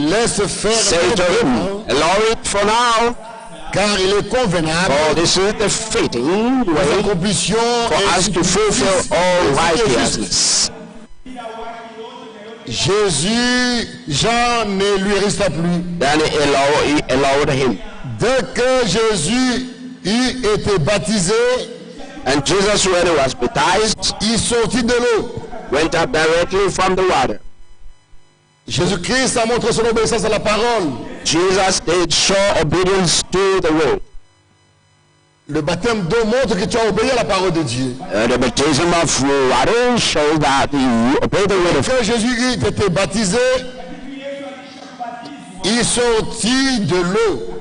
laisse faire. Say to him, allow it for now. Car il est convenable For this is the fitting pour way for us to fulfill all righteousness. Jésus, Jean ne lui resta plus. Then he allowed him. Dès que Jésus eut été baptisé, And Jesus, when he was baptized, il sortit de l'eau. went up directly from the water. Jésus-Christ a montré son obéissance à la parole. Jesus did show obedience to the word. Le baptême d'eau montre que tu as obéi à la parole de Dieu. The baptism of water shows that you obey the word of God. Quand Jésus eut été baptisé, il sortit de l'eau.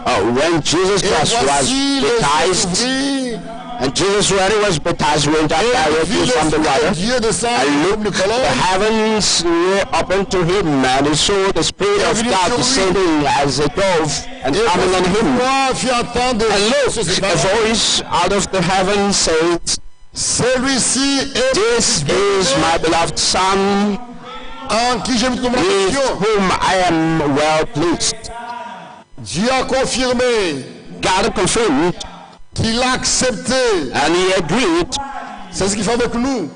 When Jesus Et Christ was voici les baptized, esprits and Jesus, when he was baptized, went up directly from the water. Dieu descend And comme le looked, the colombe. heavens were opened to him, and he saw the Spirit of God descending as a dove and Et coming on him. voici fit entendre And l'eau sur look, ses a paroles. voice out of the heavens said, Celui-ci est "This is my beloved Son, en qui j'ai mis ton with affection. whom I am well pleased." Dieu a confirmé God confirmed, qu'il a accepté. and he agreed. C'est ce qu'il fait avec nous.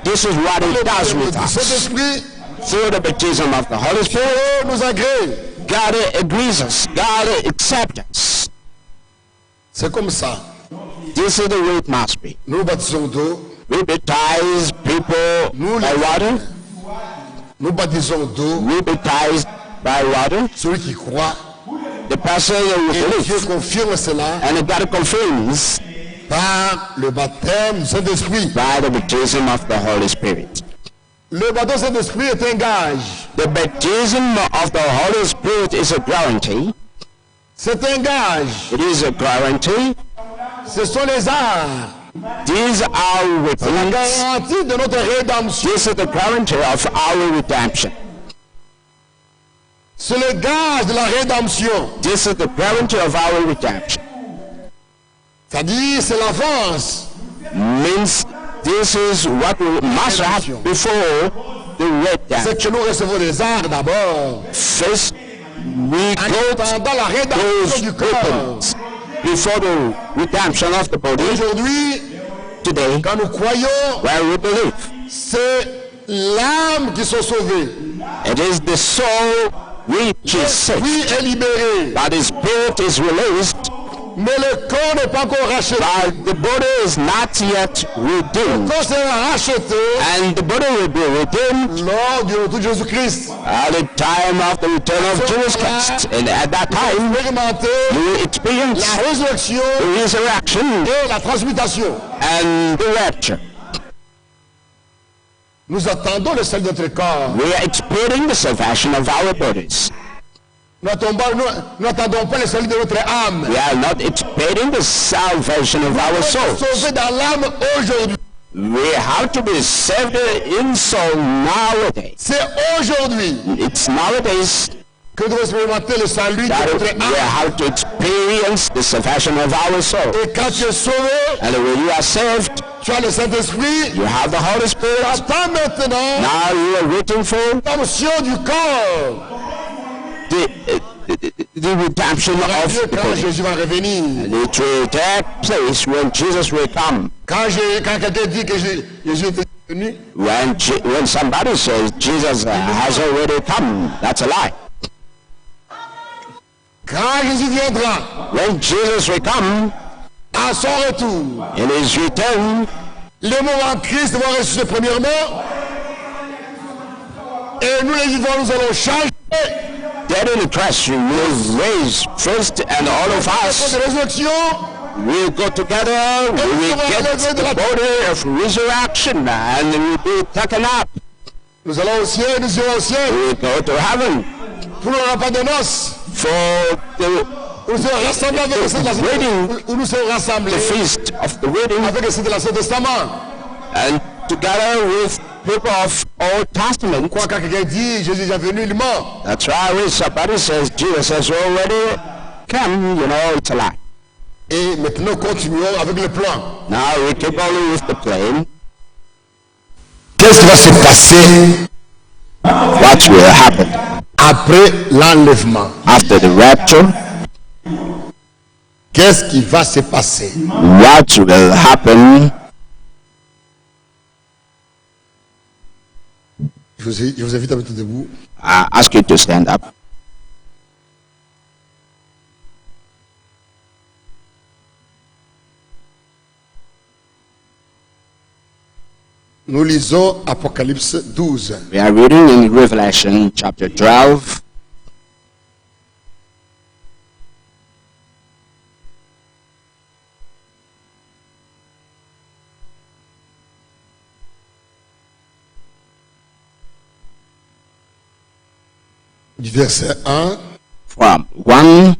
This is what he does with Le us. Saint-Esprit Through the baptism of the Holy Spirit, nous agrée. God agrees us. God accepts us. C'est comme ça. This is the way it must be. Nous baptisons d'eau. We baptize people Nous, by water. nous baptisons d'eau. We baptize by water. Celui qui croit. The person who Et Dieu believes, confirme cela and God confirms par le baptême du Saint-Esprit. by the baptism of the Holy Spirit. Le baptême du Saint-Esprit est un gage. The baptism of the Holy Spirit is a guarantee. C'est un gage. It is a guarantee. Ce sont les arts. These are La weapons. garantie de notre rédemption. This is the guarantee of our redemption. C'est le gage de la rédemption. This is the guarantee of our redemption. C'est-à-dire, c'est l'avance. Means this is what we must have before the redemption. C'est que nous recevons les arts d'abord. First, we En go attendant la rédemption those du corps. weapons before the redemption of the body. Aujourd'hui, Today, quand nous croyons, where we believe, c'est l'âme qui sont sauvées. it is the soul which is saved, L'esprit est libéré. but the spirit is released, Mais le corps n'est pas encore racheté. but the body is not yet redeemed. Quand c'est racheté, And the body will be redeemed lors du retour de Jésus-Christ, at the time of the return of Jesus Christ. And at that time, expérimenter you will experience la résurrection the resurrection et la transmutation. and the rapture. Nous attendons le salut de notre corps. We are expecting the salvation of our bodies. Nous n'attendons pas le salut de notre âme. We are not expecting the salvation of our Nous sommes souls. sauvés dans l'âme aujourd'hui. We have to be saved in soul nowadays. C'est aujourd'hui It's nowadays que nous devons expérimenter le salut de that notre we âme. have to experience the salvation of our soul. Et quand tu es sauvé, And when you are saved, tu as le Saint-Esprit. you have the Holy Spirit. Attends maintenant Now you are waiting for l'onction du corps. the redemption of Dieu, the quand body. Jésus va revenir. And it will take place when Jesus will come. Quand quelqu'un dit que Jésus est venu, When somebody says Jesus has already come, that's a lie. quand Jésus viendra When Jesus will come à son retour, in his return, les morts en Christ vont ressusciter premièrement. Et nous les vivants, nous allons changer. dead in Christ will raise first, and all of Pour us la résurrection, will go together. We will get the body of resurrection, and we will be taken up. nous allons au ciel, nous irons au ciel. We will go to heaven Pour le repas de noces, for the nous serons rassemblés avec les saints de l'Ancien, où nous serons rassemblés feast of the wedding, avec les saints de l'Ancien Testament. and together with people of Old Testament. Quand quelqu'un dit Jésus est déjà venu, il ment. That's why when somebody says Jesus has already come, you know, it's a lie. Et maintenant, continuons avec le plan. Now we keep on with the plan. Qu'est-ce qui va se passer What will happen? Après l'enlèvement, after the rapture, qu'est-ce qui va se passer? what will happen? Je vous invite à mettre debout. I ask you to stand up. Nous lisons Apocalypse 12. We are reading in Revelation chapter 12. Du verset 1 From 1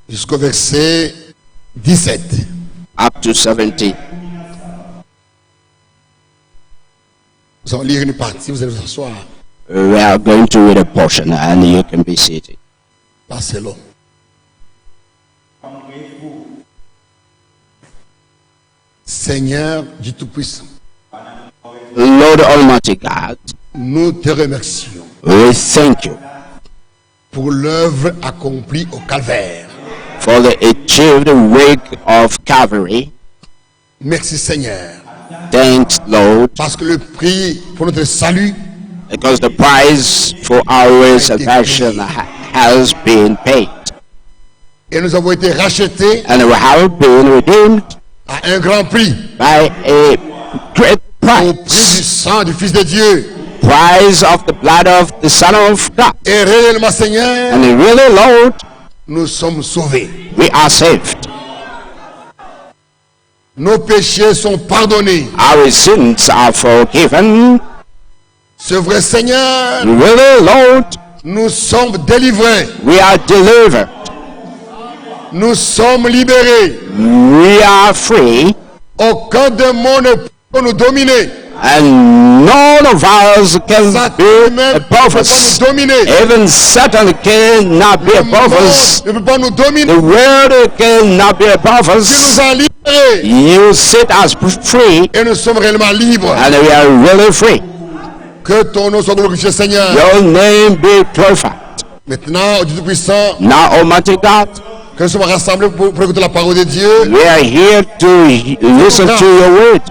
jusqu'au verset 17. up to 17. Nous allons lire une partie, vous allez vous asseoir. We are going to read a portion and you can be seated. Pas c'est long. Seigneur du Tout-Puissant, Lord Almighty God, nous te remercions we thank you pour l'œuvre accomplie au Calvaire. for the achieved work of Calvary. Merci Seigneur, Thanks, Lord, parce que le prix pour notre salut because the price for our salvation has been paid. et nous avons été rachetés And we have been redeemed à un grand prix by a great au prix du price. sang du Fils de Dieu. Price of the blood of the Son of God. Et réellement Seigneur, And really, Lord, nous sommes sauvés. we are saved. Nos péchés sont pardonnés. Our sins are forgiven. Ce vrai Seigneur, Really, Lord, nous sommes délivrés. we are delivered. Nous sommes libérés. We are free. Aucun démon ne peut nous dominer. And none of us can Satan be même ne peut above pas us. nous dominer. Even Satan cannot be Le above us. monde ne peut pas nous dominer. The world cannot be above Tu nous us. as libérés. You set us free, Et nous sommes réellement libres. and we are really free. Que ton nom soit glorifié, Seigneur. Your name be glorified. Maintenant, Dieu Tout-Puissant, Now, Almighty God, que nous sommes rassemblés pour écouter la parole de Dieu. we are here to listen to your word.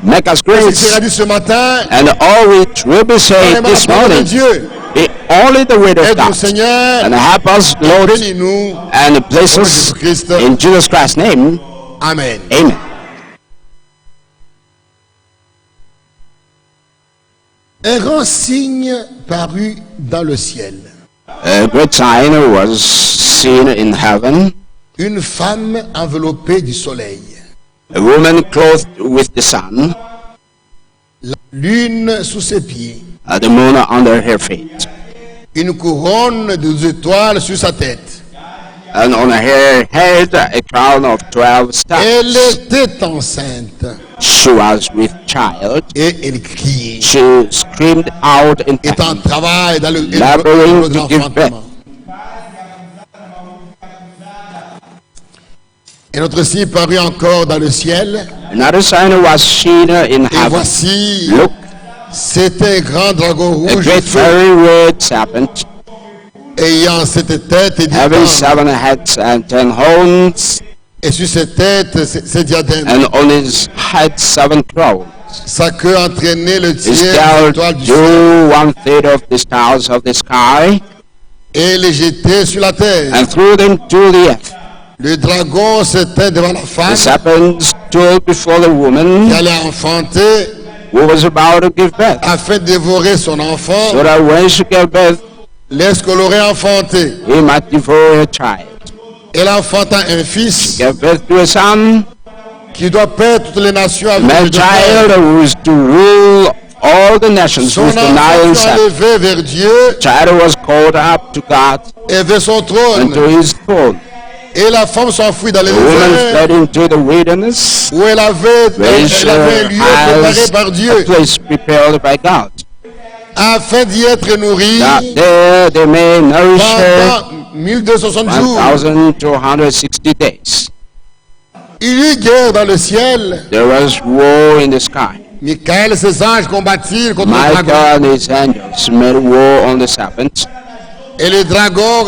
Make us Ce qui great. sera dit ce matin, And all which will be said vraiment la this parole de morning, Dieu. only the word of Aide-nous, God. Seigneur. And help us, Lord, Bénis-nous. and bless Au nom de us Jésus-Christ. in Jesus Christ's name. Amen. Amen. Un grand signe parut dans le ciel. A great sign was seen in heaven. Une femme enveloppée du soleil. A woman clothed with the sun, La lune sous ses pieds. the moon under her feet, Une couronne de étoiles sur sa tête. and on her head a crown of 12 Elle stars. était enceinte She was with child. et elle criait. She screamed out in Est en pain, travail dans le laboring to give birth. Et notre signe parut encore dans le ciel. Another sign was seen in Et heaven. voici, Look, c'était un grand dragon a rouge great fiery red serpent, ayant cette tête et dix having cornes. 7 heads and 10 horns, Et sur cette tête, ses diadèmes. and on his head 7 crowns. Sa queue entraînait le His tiers tail des étoiles du ciel drew 1/3 of the stars of the sky, et les jetait sur la terre. and threw them to the earth. Le dragon se tint devant la The femme serpent stood before the qui woman allait enfanter who was about to give birth, afin de dévorer son enfant, so that when she gave birth, lorsque l'aurait enfanté. he might devour her child. Elle enfanta un fils Gave birth to a son, qui doit perdre toutes les nations avec man le child who is to rule all the nations Son with the enfant Nile fut scepter. enlevé vers Dieu Child was called up to God et vers son and trône. to his throne. Et la femme s'enfuit dans les The woman déserts fled into the wilderness, où elle avait where un lieu préparé par has Dieu a place prepared by God, afin d'y être nourrie that there they may nourish her pendant 1260 jours. 1,260 days. Il y eut guerre dans le ciel There was war in the sky. Michael et ses anges combattirent contre le Michael dragon. and his angels made war on the serpent. Et le dragon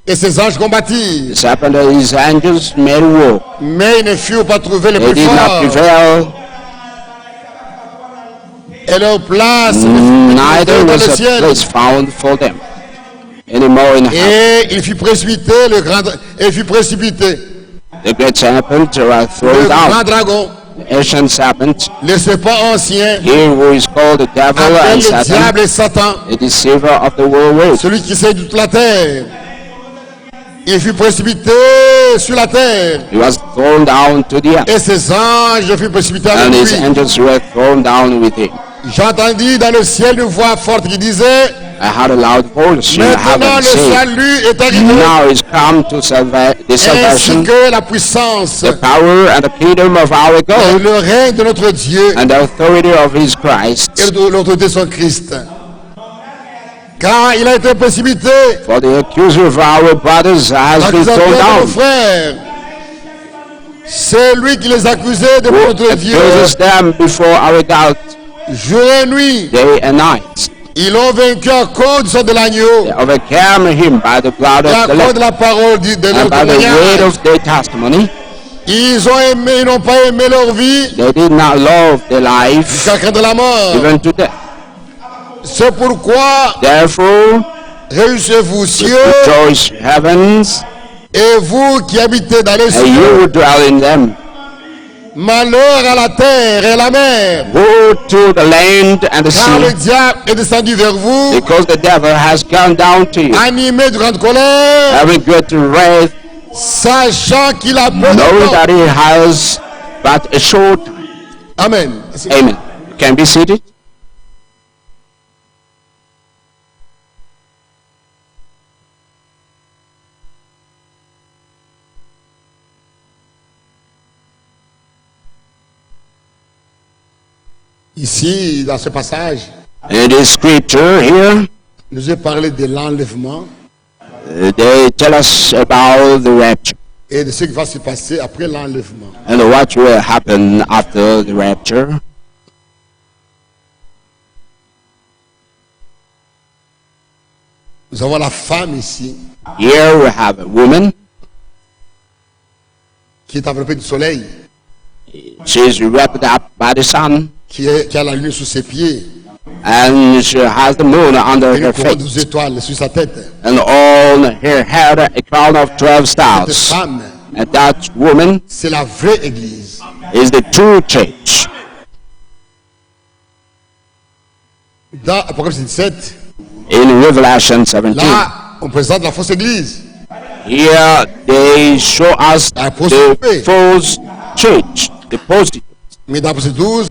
et ses anges combattirent. The serpent and his angels made war. Mais ils ne furent pas trouvés les They plus did not forts. prevail. Et leur place ne fut pas Neither trouvée dans was le a ciel. place found for them anymore in heaven. Et il fut précipité, The great serpent was le thrown grand down. dragon, The ancient serpent, le serpent ancien, he who is called the devil appelé and le Satan, diable et Satan, the deceiver of the world. celui qui séduit toute la terre. Il fut précipité sur la terre. He was thrown down to the earth, Et ses anges furent précipités and avec his lui. angels were thrown down with him. J'entendis dans le ciel une voix forte qui disait, I heard a loud voice in maintenant heaven le saying, salut est arrivé, now is come to the ainsi salvation, que la puissance the power and the kingdom of our et God, le règne de notre Dieu and the authority of his Christ. et de l'autorité de son Christ. Car il a été précipité, For the accuser of our brothers has been l'accusateur thrown de nos down, frères. C'est lui qui les accusait de who notre Dieu, accuses them before our God jour et nuit. day and night. Ils l'ont vaincu à cause du sang de l'agneau They overcame him by the blood et à of the cause Lamb de la parole de leur and by the word témoignage. of their testimony. Ils n'ont pas aimé leur vie They did not love their life jusqu'à la crainte de la mort. even to death. C'est pourquoi Therefore, réjouissez-vous, cieux, rejoice heavens, et vous qui habitez dans les and cieux. you who dwell in them. Malheur à la terre et à la mer, Woe to the land and the car le sea, diable est descendu vers vous, because the devil has gone down to you, animé de grande colère, having great wrath, sachant qu'il a peu de knowing temps. that he has but a short time. Amen. Amen. You can be seated. Ici, dans ce passage, In this scripture here, nous est parlé de l'enlèvement they tell us about the rapture et de ce qui va se passer après l'enlèvement. and what will happen after the rapture. Nous avons la femme ici Here we have a woman. qui est enveloppée du soleil, She is wrapped up by the sun, qui a la lune sous ses pieds, and she has the moon under et her une couronne de feet, 12 étoiles sur sa tête. and on her head a crown of 12 Cette stars. femme, And that woman c'est la vraie Église. is the true church. Dans Apocalypse 17, In Revelation 17, là, on présente la fausse Église. here they show us La the prostituée. false church, the prostitute. Mais dans Apocalypse 12,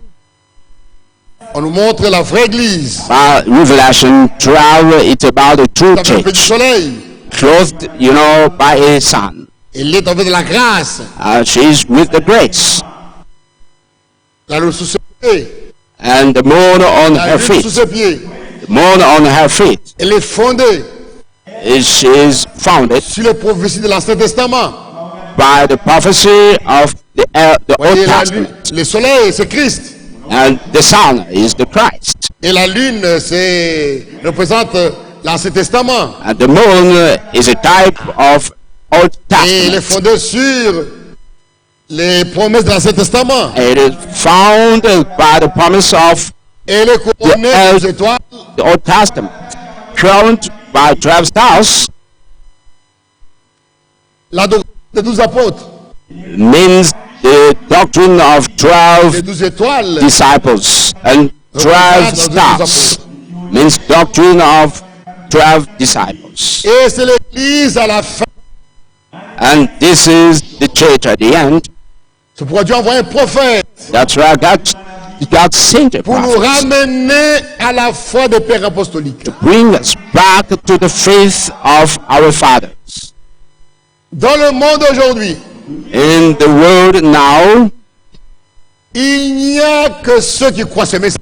on nous montre la vraie Église. Revelation 12, it's about the true Enveloppée du church, soleil. clothed, by a sun. Elle est enveloppée de la grâce. She's with the grace, La lune sous ses pieds. and the moon on La her lune sous feet. ses pieds. The moon on her feet Elle est fondée is founded sur les prophéties de l'Ancien Testament. by the prophecy of the Voyez Old la lune, Testament, le soleil, c'est Christ. and the sun is the Christ, Et la lune, représente l'Ancien Testament. and the moon is a type of Old Et elle est Testament. fondée sur les promesses de l'Ancien Testament. It is founded by the promise of Et elle est couronnée The des étoiles. the Old Testament, crowned by 12 stars, La doctrine des 12 apôtres. means the doctrine of 12 Les 12 étoiles. disciples, and 12 stars means doctrine of 12 disciples. Et c'est l'Église à la fin. And this is the church at the end. C'est pourquoi Dieu envoie un prophète That's why God sent a pour nous prophet ramener à la foi des pères apostoliques. to bring us back to the faith of our fathers. Dans le monde aujourd'hui, In the world now, il n'y a que ceux qui croient ce message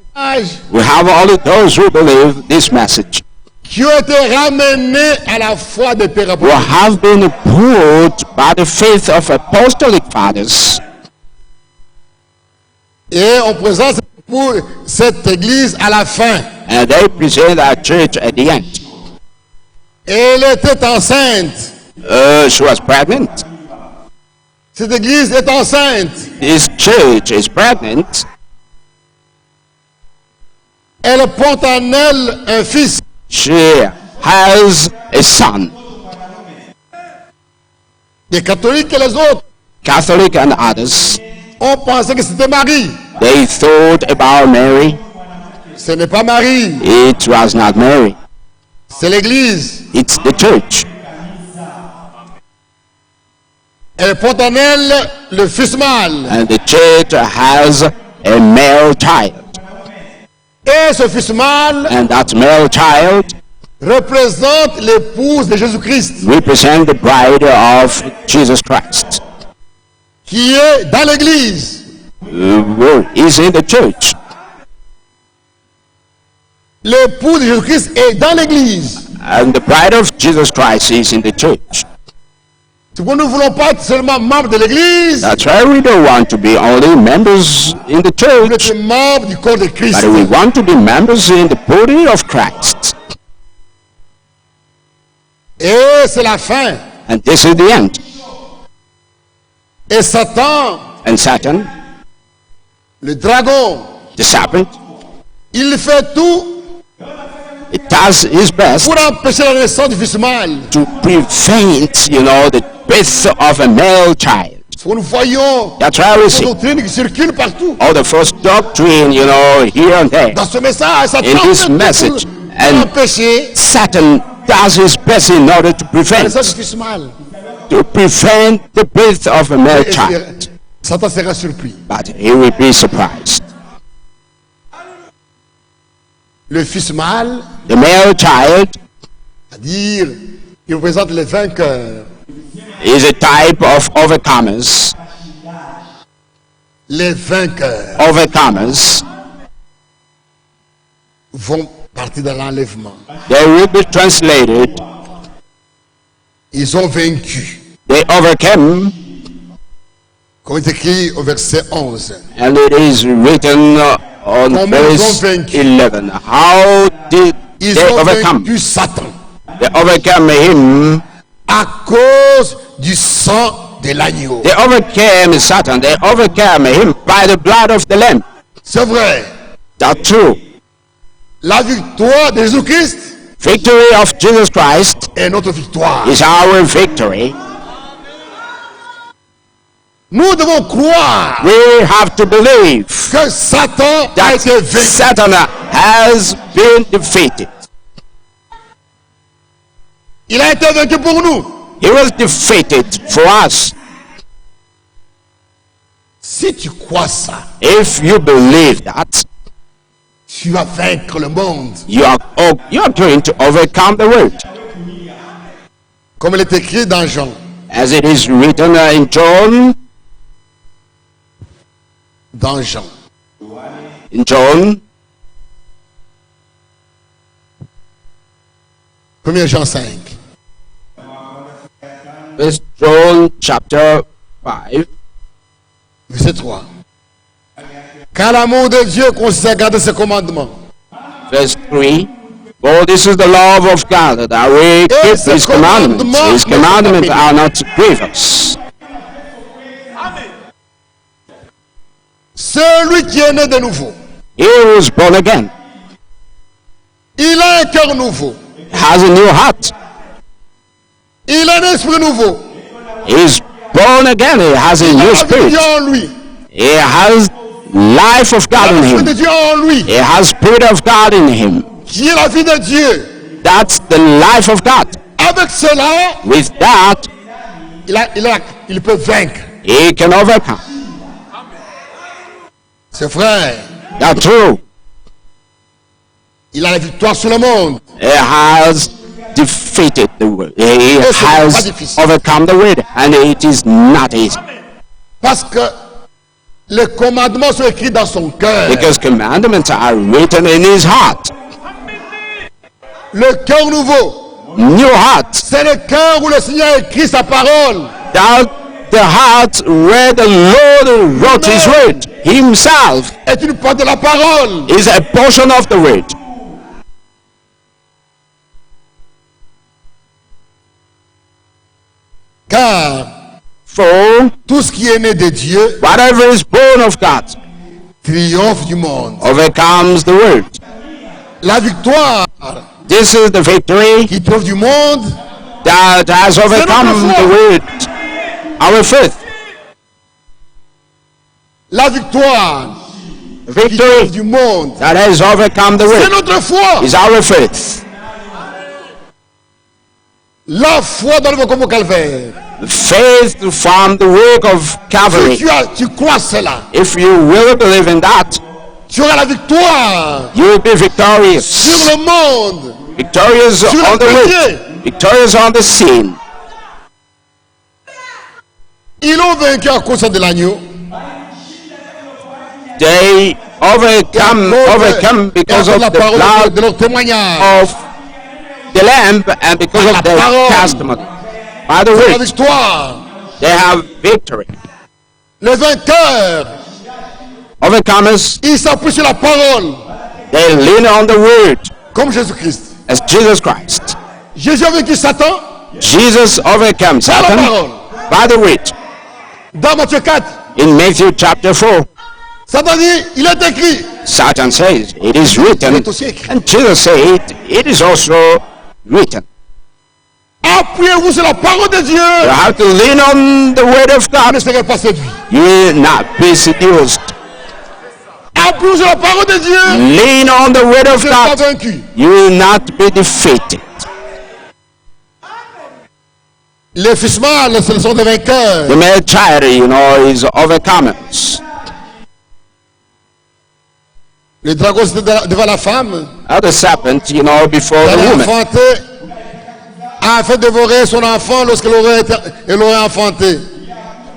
we have only those who believe this message, qui ont été ramenés à la foi des pères who apostoliques. have been brought by the faith of apostolic fathers. Et on présente cette pour cette église à la fin. And they present our church at the end. Elle était enceinte. She was pregnant. Cette église est enceinte. This church is pregnant. Elle porte en elle un fils. She has a son. Les catholiques et les autres Catholic and others, ont pensé que c'était Marie. they thought about Mary. Ce n'est pas Marie, It was not Mary. c'est l'église. It's the church. Elle porte en elle le fils mâle. And the church has a male child. Et ce fils mâle And that male child représente l'épouse de Jésus-Christ represents the bride of Jesus Christ. qui est dans l'église. Is in the church. L'épouse de Jésus-Christ est dans l'église. And the bride of Jesus Christ is in the church. C'est pourquoi nous ne voulons pas être seulement membres de l'église, That's why we don't want to be only members in the mais church, être membres du corps de Christ. but we want to be members in the body of Christ. Et c'est la fin. And this is the end. Et Satan, And Satan, le dragon, the serpent, il fait tout it does his best pour empêcher la naissance du fils mâle. to prevent, the birth of a male child. Ce que nous voyons, That's why we une see doctrine qui circule partout. all the false doctrine, here and there. Dans ce message, Satan In this fait tout message, pour and empêcher Satan does his best in order to la naissance du prevent, fils mâle. the birth of a male Et child. Satan sera surpris. But he will be surprised. Le fils mâle, The male child c'est-à-dire, il représente les vainqueurs. is a type of overcomers. Les vainqueurs Overcomers, vont partir dans l'enlèvement. they will be translated. Ils ont vaincu. They overcame, Comme il est écrit au verset 11. and it is written on Comment ils verse ont vaincu? 11. How did Ils they ont overcome? vaincu Satan They overcame him. à cause du sang de l'agneau. They overcame Satan. They overcame him by the blood of the Lamb. C'est vrai. That's true. La victoire de Jésus-Christ Victory of Jesus Christ est notre victoire. is our victory. Nous devons croire We have to believe que Satan a that été vaincu. Satan has been defeated. Il a été vaincu pour nous. He was defeated for us. Si tu crois ça, If you believe that, tu vas vaincre le monde. you are going to overcome the world. Comme il est écrit dans Jean. As it is written in John, Dans Jean. in John, 1 Jean 5. First John chapter 5, Verset 3. Car l'amour de Dieu consiste à garder ses commandements. verse 3. For this is the love of God, that we keep ses His commandments. commandements His commandments are not grievous. Celui qui est né de nouveau, He was born again. il a un cœur nouveau. Has a new heart. Il a un esprit nouveau. He's born again. He has a Il a new la vie de spirit. Dieu en lui. He has life of God in L'esprit de him. Dieu en lui. He has spirit of God in him. Qui est la vie de Dieu. That's the life of God. Avec cela, With that, il peut vaincre. he can overcome. C'est vrai. That's true. Il a la victoire sur le monde. He has defeated the world. He c'est pas has difficile. overcome the world, and it is not easy. Parce que les commandements sont écrits dans son cœur. Because commandments are written in his heart. Le cœur nouveau, New heart. c'est le cœur où le Seigneur a écrit sa parole. That the heart where the Lord wrote his word himself est une part de la parole. is a portion of the word. Car For tout ce qui est né de Dieu whatever is born of God triomphe du monde. overcomes the world. La victoire This is the victory qui triomphe du monde, that has overcome the world. Our faith. la victoire qui Victory triomphe du monde, that has overcome the c'est world notre foi. is our faith. La foi dans le work au calvaire. Faith from the work of Si Calvary. tu crois cela, If you will believe in that, tu auras la victoire you will be victorious. sur le monde. Victorious Sur on le the péché. way. Victorious on the scene. Ils ont vaincu à cause de l'agneau. They overcome because of la the parole blood de leur témoignage. of the Lamb and because Par of la their parole. testimony. By the La word, victoire. they have victory. Les vainqueurs, Overcomers, ils s'appuient sur la parole, they lean on the word comme Jésus-Christ. as Jesus Christ. Jésus a vaincu Satan Jesus overcame par la Satan parole. by the word. Dans Matthieu 4, In Matthew chapter 4, Satan dit, il est écrit. Satan says, it is written. Il est aussi écrit. And Jesus said, it is also written. Appuyez-vous sur la parole de Dieu. You have to lean on the word of Vous God. ne serez pas séduit. You will not be seduced. Appuyez-vous sur la parole de Dieu. Lean on the word Vous of ne serez pas God. vaincu. You will not be defeated. Les fils mâles, ce sont des vainqueurs. The male child, is overcomers. Le dragon c'était devant la femme. The serpent, before Elle the a woman. enfanté, a fait dévorer son enfant lorsqu'elle aurait enfanté.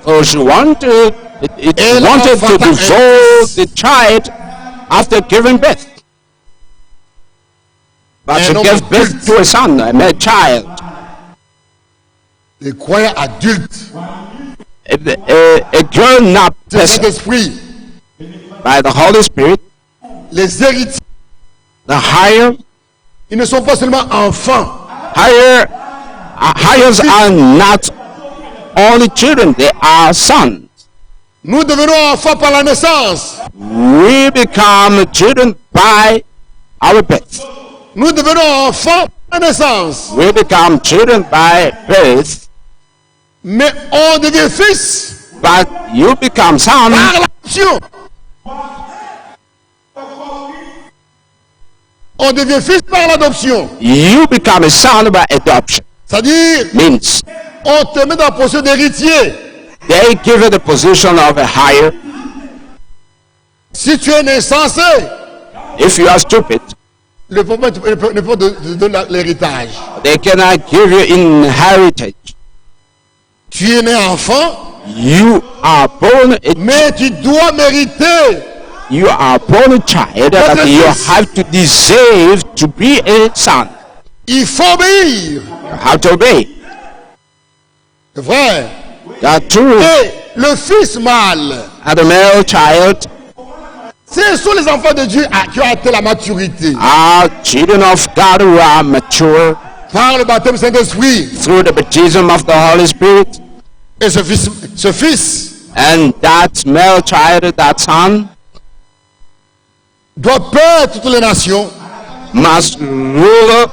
So she wanted, it Elle wanted to enfanta un devour fils. the child after giving birth. But Un she homme gave birth adulte. to a son, a male child. Les croyants adultes, A grown-up le person Saint-Esprit, by the Holy Spirit, les héritiers, the higher ils ne sont pas seulement enfants, hires are not only children, they are sons. nous devenons enfants par la naissance. We become children by our birth. Nous devenons enfants par la naissance. We become children by birth, Mais on devient fils but you become sons par l'adoption. On devient fils par l'adoption. you become a son by adoption. C'est-à-dire, Means on te met dans la position d'héritier. they give you the position of a higher. Si tu es insensé, If you are stupid, le papa ne peut pas te donner l'héritage. they cannot give you inheritance. Tu es né enfant, You are born mais tu dois mériter. you are born a child that you have to deserve to be a son. Il faut obéir. You have to obey. C'est vrai. That's true. Et le fils mâle, And the male child ce sont les enfants de Dieu qui ont atteint la maturité. are children of God who are mature Par le baptême Saint-Esprit. through the baptism of the Holy Spirit. Et ce fils And that male child, that son, doit perdre toutes les nations. must rule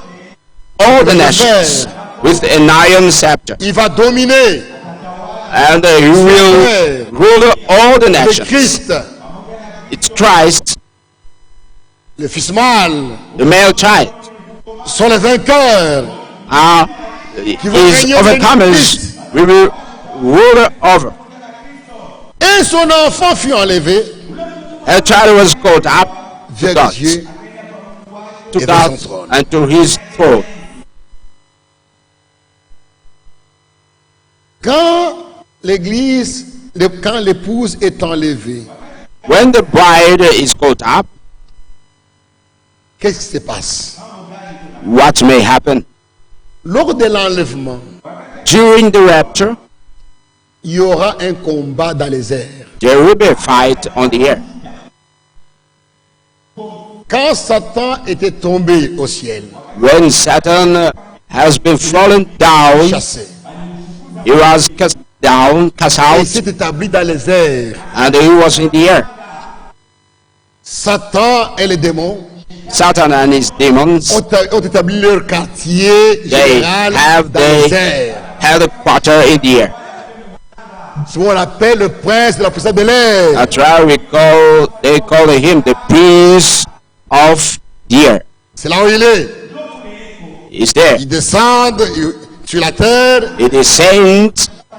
all the nations with an iron scepter. Il va dominer And he will rule all the le nations. Christ. It's Christ, Les fils mâles the male child, sont les vainqueurs. is overcomers. We will rule over. Et son enfant fut enlevé A child was caught up to vers God, Dieu to et vers God son trône. and to his throne. Quand l'église, quand l'épouse est enlevée, When the bride is caught up, qu'est-ce qui se passe? what may happen? Lors de l'enlèvement, During the rapture, il y aura un combat dans les airs. There will be a fight on the air. Quand Satan était tombé au ciel, When Satan has been fallen down, chassé, he was cast down, cast et out, s'est établi dans les airs, and he was in the air. Satan et les démons Satan and his demons, ont établi leur quartier they général have dans les their airs. headquarter in the air. Ce qu'on appelle le prince de la puissance de l'air. That's why they call him the prince of the air. C'est là où il est. He's there. Ils descendent sur la terre, It is saint,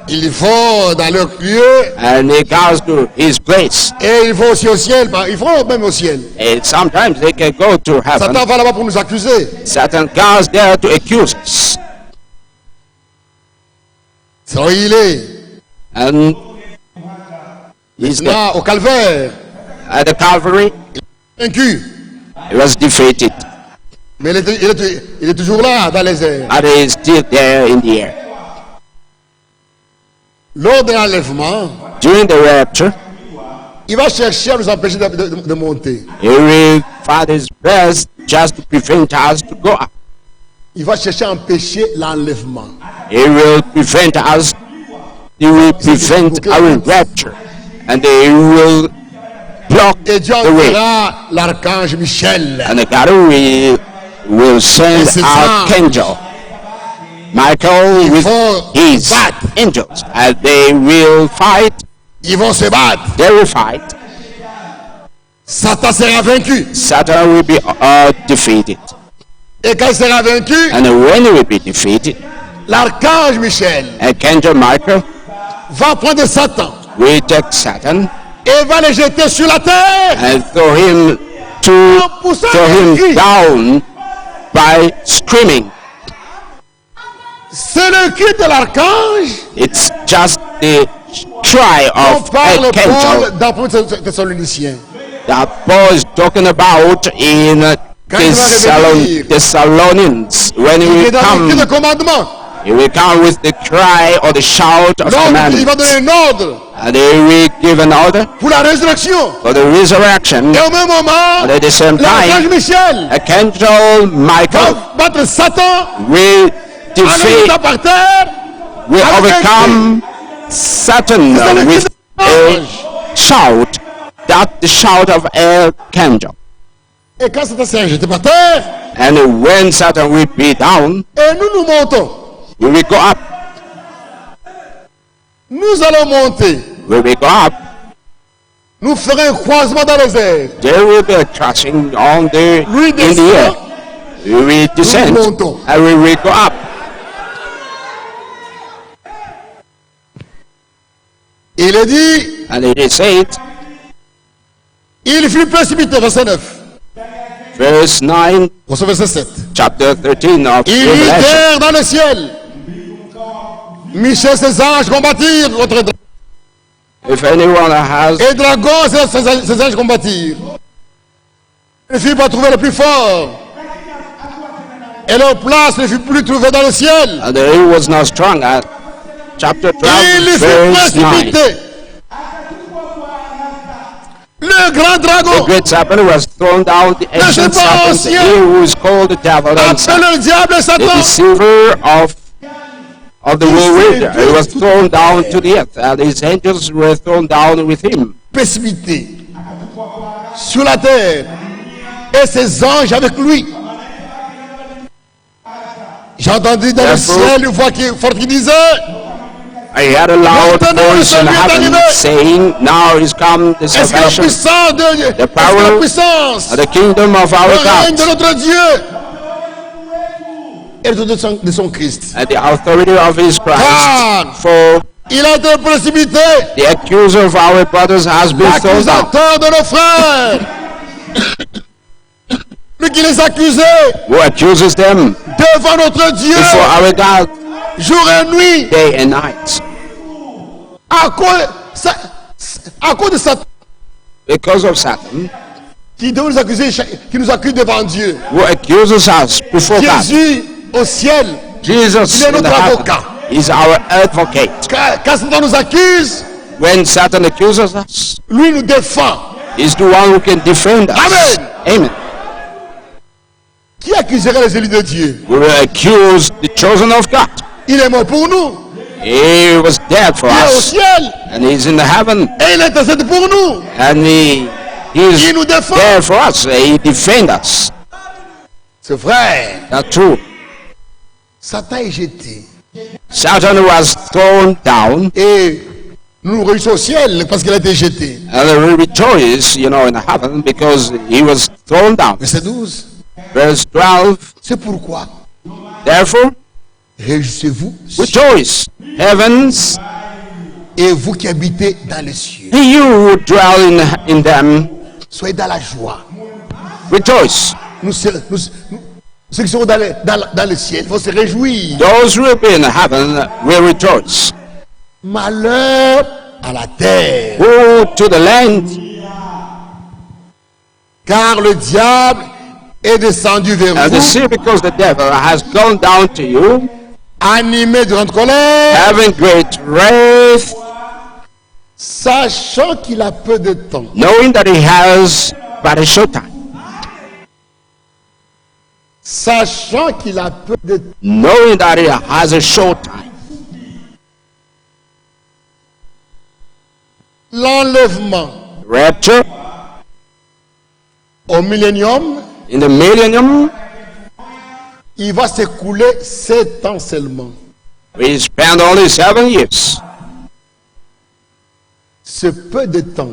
ils vont dans leur lieu, and he goes to his place. et ils vont aussi au ciel. Ils vont même au ciel. And sometimes they can go to heaven. Satan va là-bas pour nous accuser. Satan goes there to accuse us. C'est là où il est. And he's there. Là, au calvaire, At the Calvary, vaincu. he was defeated. Mais il est toujours là, dans les airs. And he is still there in the air. Lors de l'enlèvement, During the rapture, il va chercher à nous empêcher de monter. he will find his best just to prevent us to go up. Il va chercher à empêcher l'enlèvement. He will prevent us. He will prevent our rapture. And he will block Et Dieu the way. enverra l'archange Michel. And God will send Et ses Archangel Michael with vont his battre. angels. And they will fight. Ils vont se battre. They will fight. Satan sera vaincu. Satan will be defeated. Et quand il sera vaincu, And when he will be defeated, l'archange Michel Archangel Michael va prendre Satan will take Satan et va le jeter sur la terre. and throw him down by screaming. C'est le cri de l'archange. It's just the cry On of parle Archangel Paul dans 1 Thessaloniciens. that Paul is talking about in Thessalonians. When he Il est will dans le cri de come, commandement. he will come with the cry or the shout of Donc, il va commandment. donner un ordre And he will give an order pour la résurrection. for the resurrection. Et au même moment, And at the same l'archange time, Michel Archangel Michael va battre Satan, will en le defeat, mettant par terre. will avec un overcome Satan C'est le cri with de a l'archange. shout, that the shout of Archangel. Et quand Satan sera jeté par terre, And when Satan will be down, et nous montons. we will go up. Nous allons monter. We will go up. Nous ferons un croisement dans les airs. There will be a crashing on Lui in the descend. air. We will descend montons. and we will go up. Il est dit, And it is said, il fut précipité, verset 9. verse 9, Verset 7. chapter 13 of Il y Revelation. guerre dans le ciel. Michel, ses anges combattirent votre dragon. If anyone has Et dragon, ses anges combattirent. Ne fut pas trouvé le plus fort. Et leur place ne fut plus trouvée dans le ciel. and he was not strong at chapter Il 12, fut verse 9. précipité. Le grand The dragon, great serpent was thrown down, the ancient serpent serpent, ancien. he who is called the devil and appelé Satan, le diable et the Satan, deceiver of the world. s'est He was précipité. thrown down to the earth, and his angels were thrown down with him. précipité sur la terre et ses anges avec lui. J'ai entendu dans le Therefore, ciel une voix forte qui disait, I heard a loud Maintenant, voice le in salut est heaven arrivé. saying, "Now is come the est-ce que la salvation, puissance de Dieu, est-ce que power la puissance, of the kingdom of le our règne God, de notre Dieu et de son Christ. and the authority of his Christ." Car For il a été précipité, the accuser of our brothers has been thrown down. l'accusateur de nos frères. Lui qui les accusait Who accuses them devant notre Dieu, before our God jour et nuit, day and night. à cause de Satan, Because of Satan, qui nous accuse devant Dieu. who accuses us before God. Jésus au ciel, Jesus il est in the notre heaven. avocat. He's our advocate. Quand Satan nous accuse, When Satan accuses us, lui nous défend. he's the one who can defend us. Amen. Amen. Qui accuserait les élus de Dieu? We will accuse the chosen of God. Il est mort pour nous. He was dead for Il est au us. ciel. And he's in the heaven. Et il intercède pour nous. And he's Il nous défend. there for us. He defends us. C'est vrai. That's true. Satan est jeté. Satan was thrown down. Et nous nous réjouissons au ciel parce qu'il a été jeté. And we rejoice, in heaven because he was thrown down. Verset 12. Verse 12. C'est pourquoi Therefore, réjouissez-vous, rejoice, heavens, et vous qui habitez dans les cieux. and you who dwell in them, Soyez dans la joie. rejoice. Ceux qui seront dans le ciel vont se réjouir. Those who will be in heaven will rejoice. Malheur à la terre, Woe to the land, car le diable est descendu vers and the vous, sea, because the devil has gone down to you, animé de grande colère, having great wrath, sachant qu'il a peu de temps. knowing that he has but a short time. Sachant qu'il a peu de temps. Knowing that he has a short time. L'enlèvement Rapture au millénium, in the millennium, il va s'écouler 7 ans seulement. we spend only 7 years. Ce peu de temps.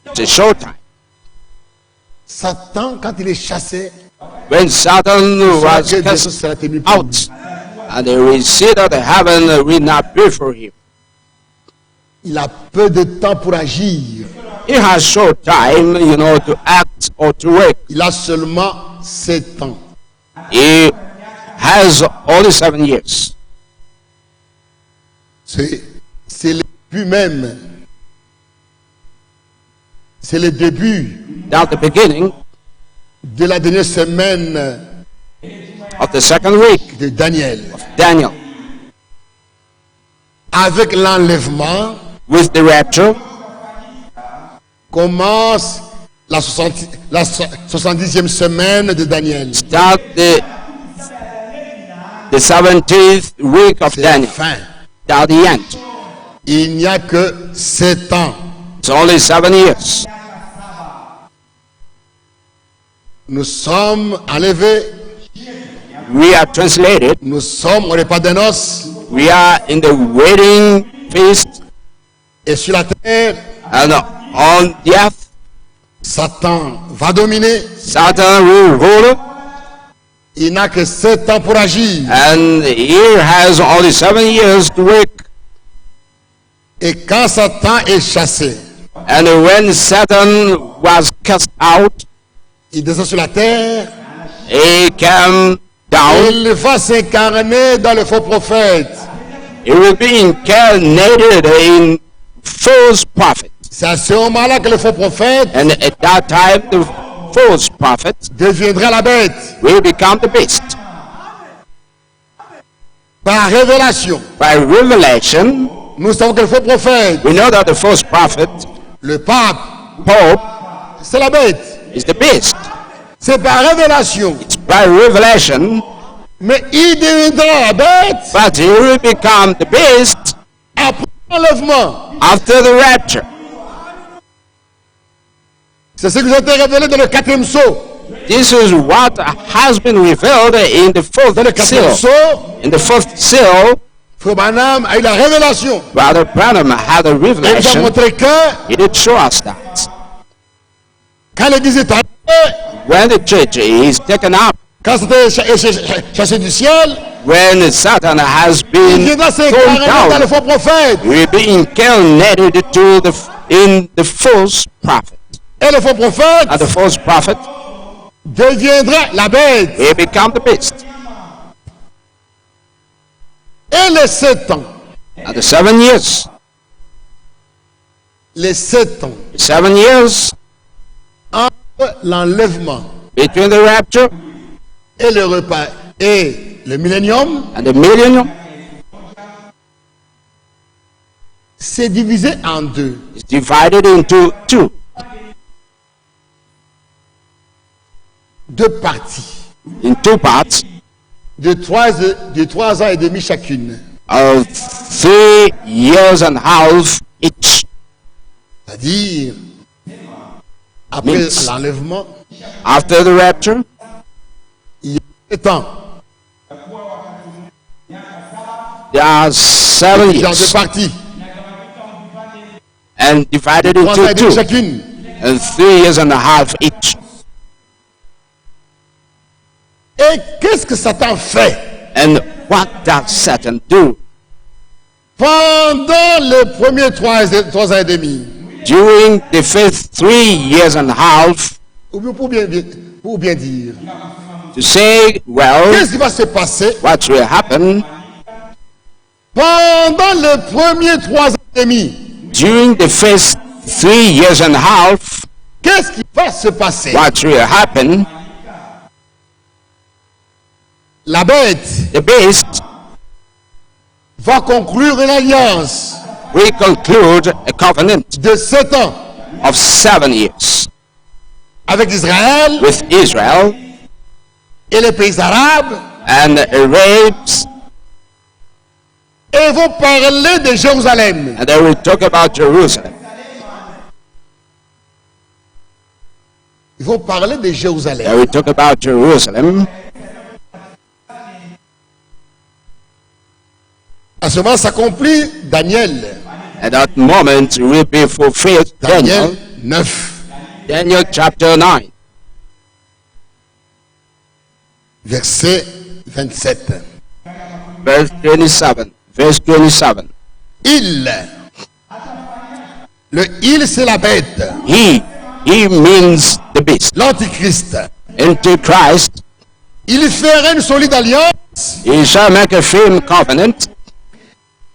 It's a short time. Satan, quand il est chassé, When Satan was Dieu cast sera tenu pour lui. out, and they will see that the heaven will not be for him. Il a peu de temps pour agir. He has short time, to act or to work. Il a seulement 7 ans. He has only 7 years. C'est le début même. C'est le début At the beginning de la dernière semaine of the second week, de Daniel. Daniel, Avec l'enlèvement, with the rapture, commence la 70e semaine de Daniel. start the 17th week of C'est la Daniel, fin. at the end. Il n'y a que 7 ans. It's only 7 years. Nous sommes enlevés. We are translated. Nous sommes au repas des noces. We are in the wedding feast, Et sur la terre, and on the earth, Satan va dominer. Satan will rule, Il n'a que 7 ans pour agir. and he has only 7 years to work. Et quand Satan est chassé, And when Satan was cast out, il descend sur la terre. he came down. Il va s'incarner dans le faux prophète. He will be incarnated in false prophet. C'est à ce moment-là que le faux prophète And at that time, the false prophet deviendra la bête. will become the beast. Par révélation, By revelation, nous savons que le faux prophète, we know that the false prophet, le pape, Pope, c'est la bête. is the beast. C'est par révélation. It's by revelation, Mais il deviendra la bête but he will become the beast après l'enlèvement. after the rapture. C'est ce qui nous a été révélé dans le 4e sceau. This is what has been revealed in the fourth Dans le 4e seal. sceau, In the fourth seal, Frère Branham a eu la révélation. Brother Branham had a Il nous a revelation. montré que He did show us that. quand l'église est enlevée, When the church is taken up, quand Satan est chassé du ciel, when Satan has il been viendra thrown s'incarner dans le down, faux prophète. he will be incarnated in the false prophet. Et le faux prophète And the false prophet, deviendra la bête. he become the beast. Et les 7 ans, And the 7 years, les 7 ans 7 years entre l'enlèvement between the rapture et le repas et le millénium, and the millennium, c'est divisé en deux. It's divided into two. Deux parties. In two parts De 3 ans et demi chacune. of 3 years and a half each. C'est-à-dire, après Means- l'enlèvement, After the rapture, il y a 7 ans. there are 7 Dans deux years parties. and divided 3 ans et into demi 2 chacune. and 3 years and a half each. Et qu'est-ce que Satan fait? And what does Satan do? Pendant les premiers 3 ans et demi, During the first 3 years and a half, ou bien pour bien dire, to say, well, qu'est-ce qui va se passer what will happen pendant les premiers 3 ans et demi? during the first 3 years and a half? Qu'est-ce qui va se passer? What will happen? La bête The beast va conclure une alliance will conclude a covenant de 7 ans of 7 years avec Israël with Israel et les pays arabes and the Arabs, et vont parler de Jérusalem. and they will talk about Jerusalem. Ils vont parler de They Jérusalem. will talk about Jerusalem. À ce moment s'accomplit Daniel. At that moment will be fulfilled Daniel Daniel, 9, Daniel chapter 9, verset 27. verse 27. Verse 27. Le il, c'est la bête, He means the beast. l'antichrist. Into Christ, Il ferait une solide alliance he shall make a firm covenant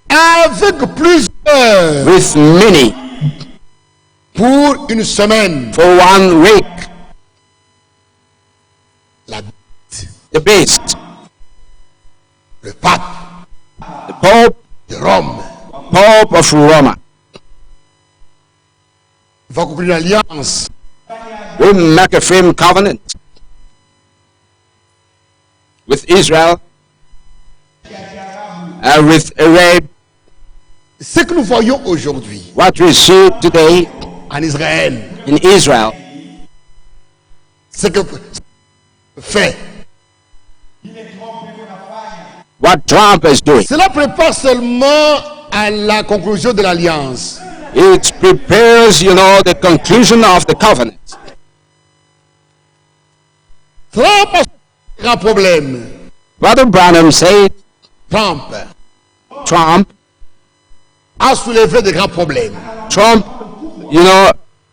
avec plusieurs with many pour une semaine. for 1 week. La bête, The beast, le pape the Pope de Rome, of Rome, va conclure une alliance will make a firm covenant with Israel and with Arab. Ce que nous voyons aujourd'hui What we see today en Israël, in Israel, ce que fait, what Trump is doing, cela prépare seulement à la conclusion de l'alliance. it prepares, the conclusion of the covenant. Trump a un grand problème. Brother Branham said Trump Trump a soulevé de grands problèmes.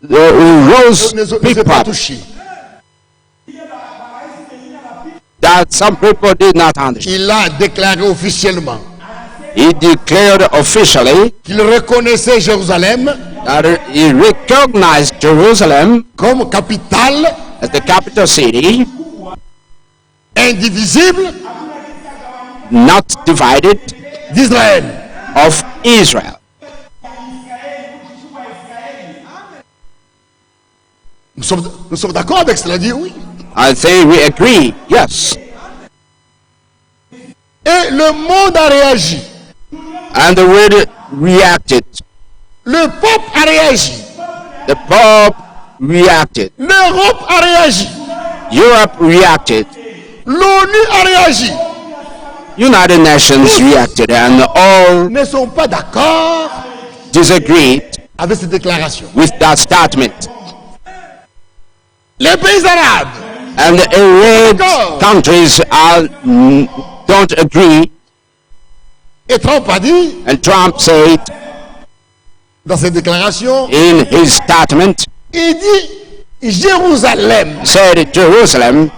rose Ne big s'est pas problems touché. that some people did not understand. Il a déclaré officiellement He declared officially qu'il reconnaissait Jérusalem that he recognized Jerusalem comme capitale as the capital city, indivisible not divided, d'Israël. of Israel. Nous sommes d'accord avec cela, dit oui. I say we agree, yes. Et le monde a réagi. And the world reacted. Le peuple a réagi. The Pope reacted. L'Europe a réagi. Europe reacted. L'ONU a réagi. United Nations reacted, and all Ne sont pas d'accord disagreed avec cette déclaration. with that statement. Les pays arabes And the Arab countries don't agree. et Trump a dit And Trump said dans cette déclaration, in his statement, il dit Jérusalem said Jerusalem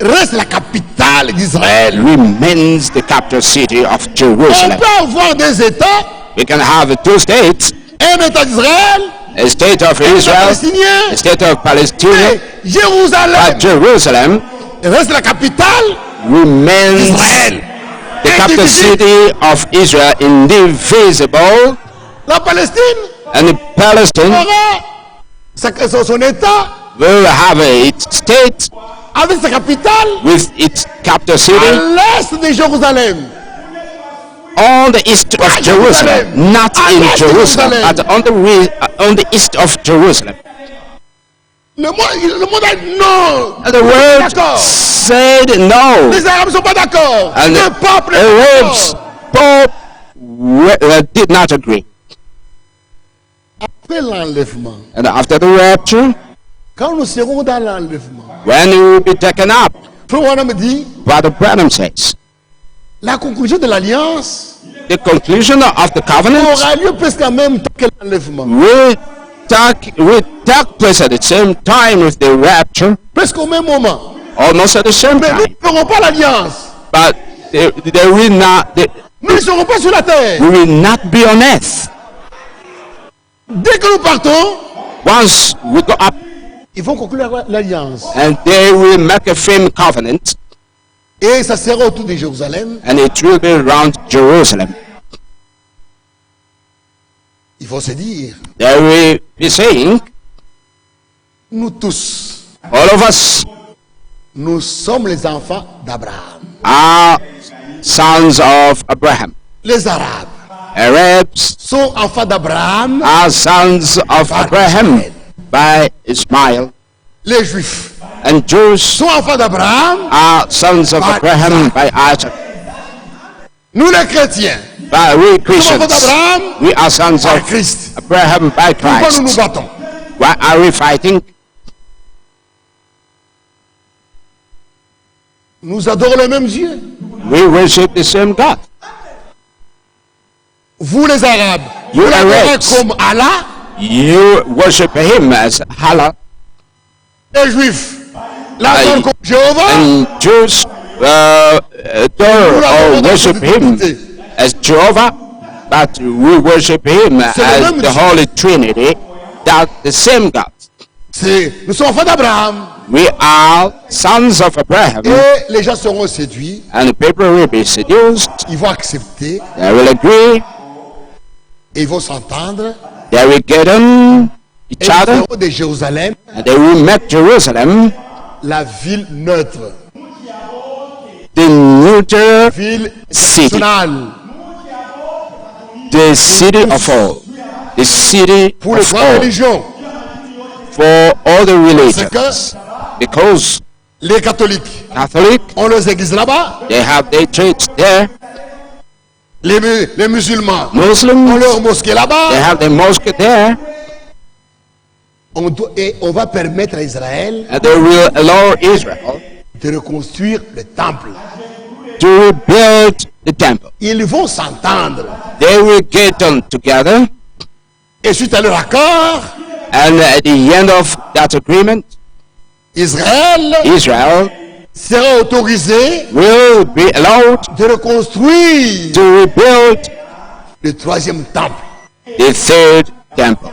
reste la capitale d'Israël. remains the capital city of On Jerusalem. peut avoir des États, We can have 2 states, un État d'Israël, a state of un État Israel, palestinien, a state of Palestine, mais Jérusalem but Jerusalem reste la capitale remains d'Israël. the capital Indivisible. city of Israel, indivisible La Palestine And Palestine aura son État will have its state avec sa capitale with its capital à city l'est de Jérusalem. on the east of Jerusalem, not in Jerusalem, but on the east of Jerusalem. Le monde a dit non. And the word D'accord. said no. Les Arabes ne sont pas d'accord. And Le peuple the est Arabs d'accord. did not agree. Après l'enlèvement, And after the rapture, quand nous serons dans l'enlèvement, when we will be taken up, Frère Branham dit, Brother Branham says, la conclusion de l'alliance the conclusion of the covenant aura lieu presque en même temps que l'enlèvement. will take place at the same time with the rapture, Presque au même moment. almost at the same Mais nous time. ne ferons pas l'alliance. But they will not. Nous ne serons pas sur la terre. We will not be on earth. Dès que nous partons, Once we go up, ils vont conclure l'alliance. and they will make a firm covenant, Et ça sera autour de Jérusalem. and it will be around Jerusalem. Il faut se dire, They will be saying, nous tous, all of us nous sommes les enfants d'Abraham. are sons of Abraham. Les Arabes Arabs sont enfants d'Abraham. are sons of Abraham by Ismail, Les Juifs and Jews sont enfants d'Abraham. are sons of By Abraham Isaac. by Isaac. Nous les chrétiens But we sommes enfants Christians, d'Abraham we are sons par of Christ. Abraham by Pourquoi nous nous Christ. battons? Why are we fighting? Nous adorons le même Dieu. We worship the same God. Vous les Arabes, You vous l'adorez Arabs. comme Allah. You worship him as Allah, Les Juifs l'adorent Aïe. comme Jéhovah. and Jews adore or worship him as Jehovah, but we worship him as même the Dieu. Holy Trinity, that the same God. Nous sommes enfants d'Abraham. We are sons of Abraham, Et les gens seront séduits. and the people will be seduced, Ils vont accepter. they will agree, Et ils vont s'entendre. they will get on Et each ils other, feront de Jérusalem and they will make Jerusalem la ville neutre. the neutral Ville city, nationale. the city of all, the city Pour les of grandes all, religions. for all the C'est que religions, because les catholiques Catholic, ont leurs églises là-bas. they have their church there, Les musulmans ont Muslims, leur mosquée they là-bas. have the mosque there, Et on va permettre à Israël and they will allow Israel de reconstruire le temple. to rebuild the temple. Ils vont s'entendre. They will get on together, Et suite à leur accord, and at the end of that agreement, Israël Israel sera autorisé will be allowed de reconstruire to rebuild le troisième temple. the third temple.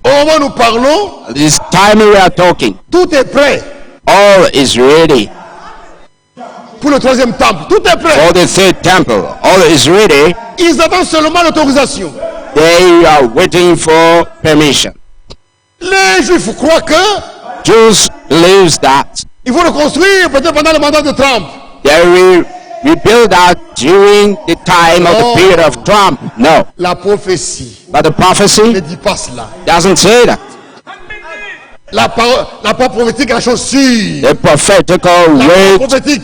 Au moment où nous parlons, At this time we are talking, tout est prêt all is ready pour le troisième temple. Tout est prêt. for the third temple. All is ready. Ils attendent seulement l'autorisation. They are waiting for permission. Les Juifs croient que Jews believe that ils vont reconstruire peut-être pendant le mandat de Trump. they will rebuild that during the time of the period of Trump. No, La prophétie but the ne prophecy dit pas cela. doesn't say that. La parole prophétique est la chose sûre. The prophetical La parole word, prophétique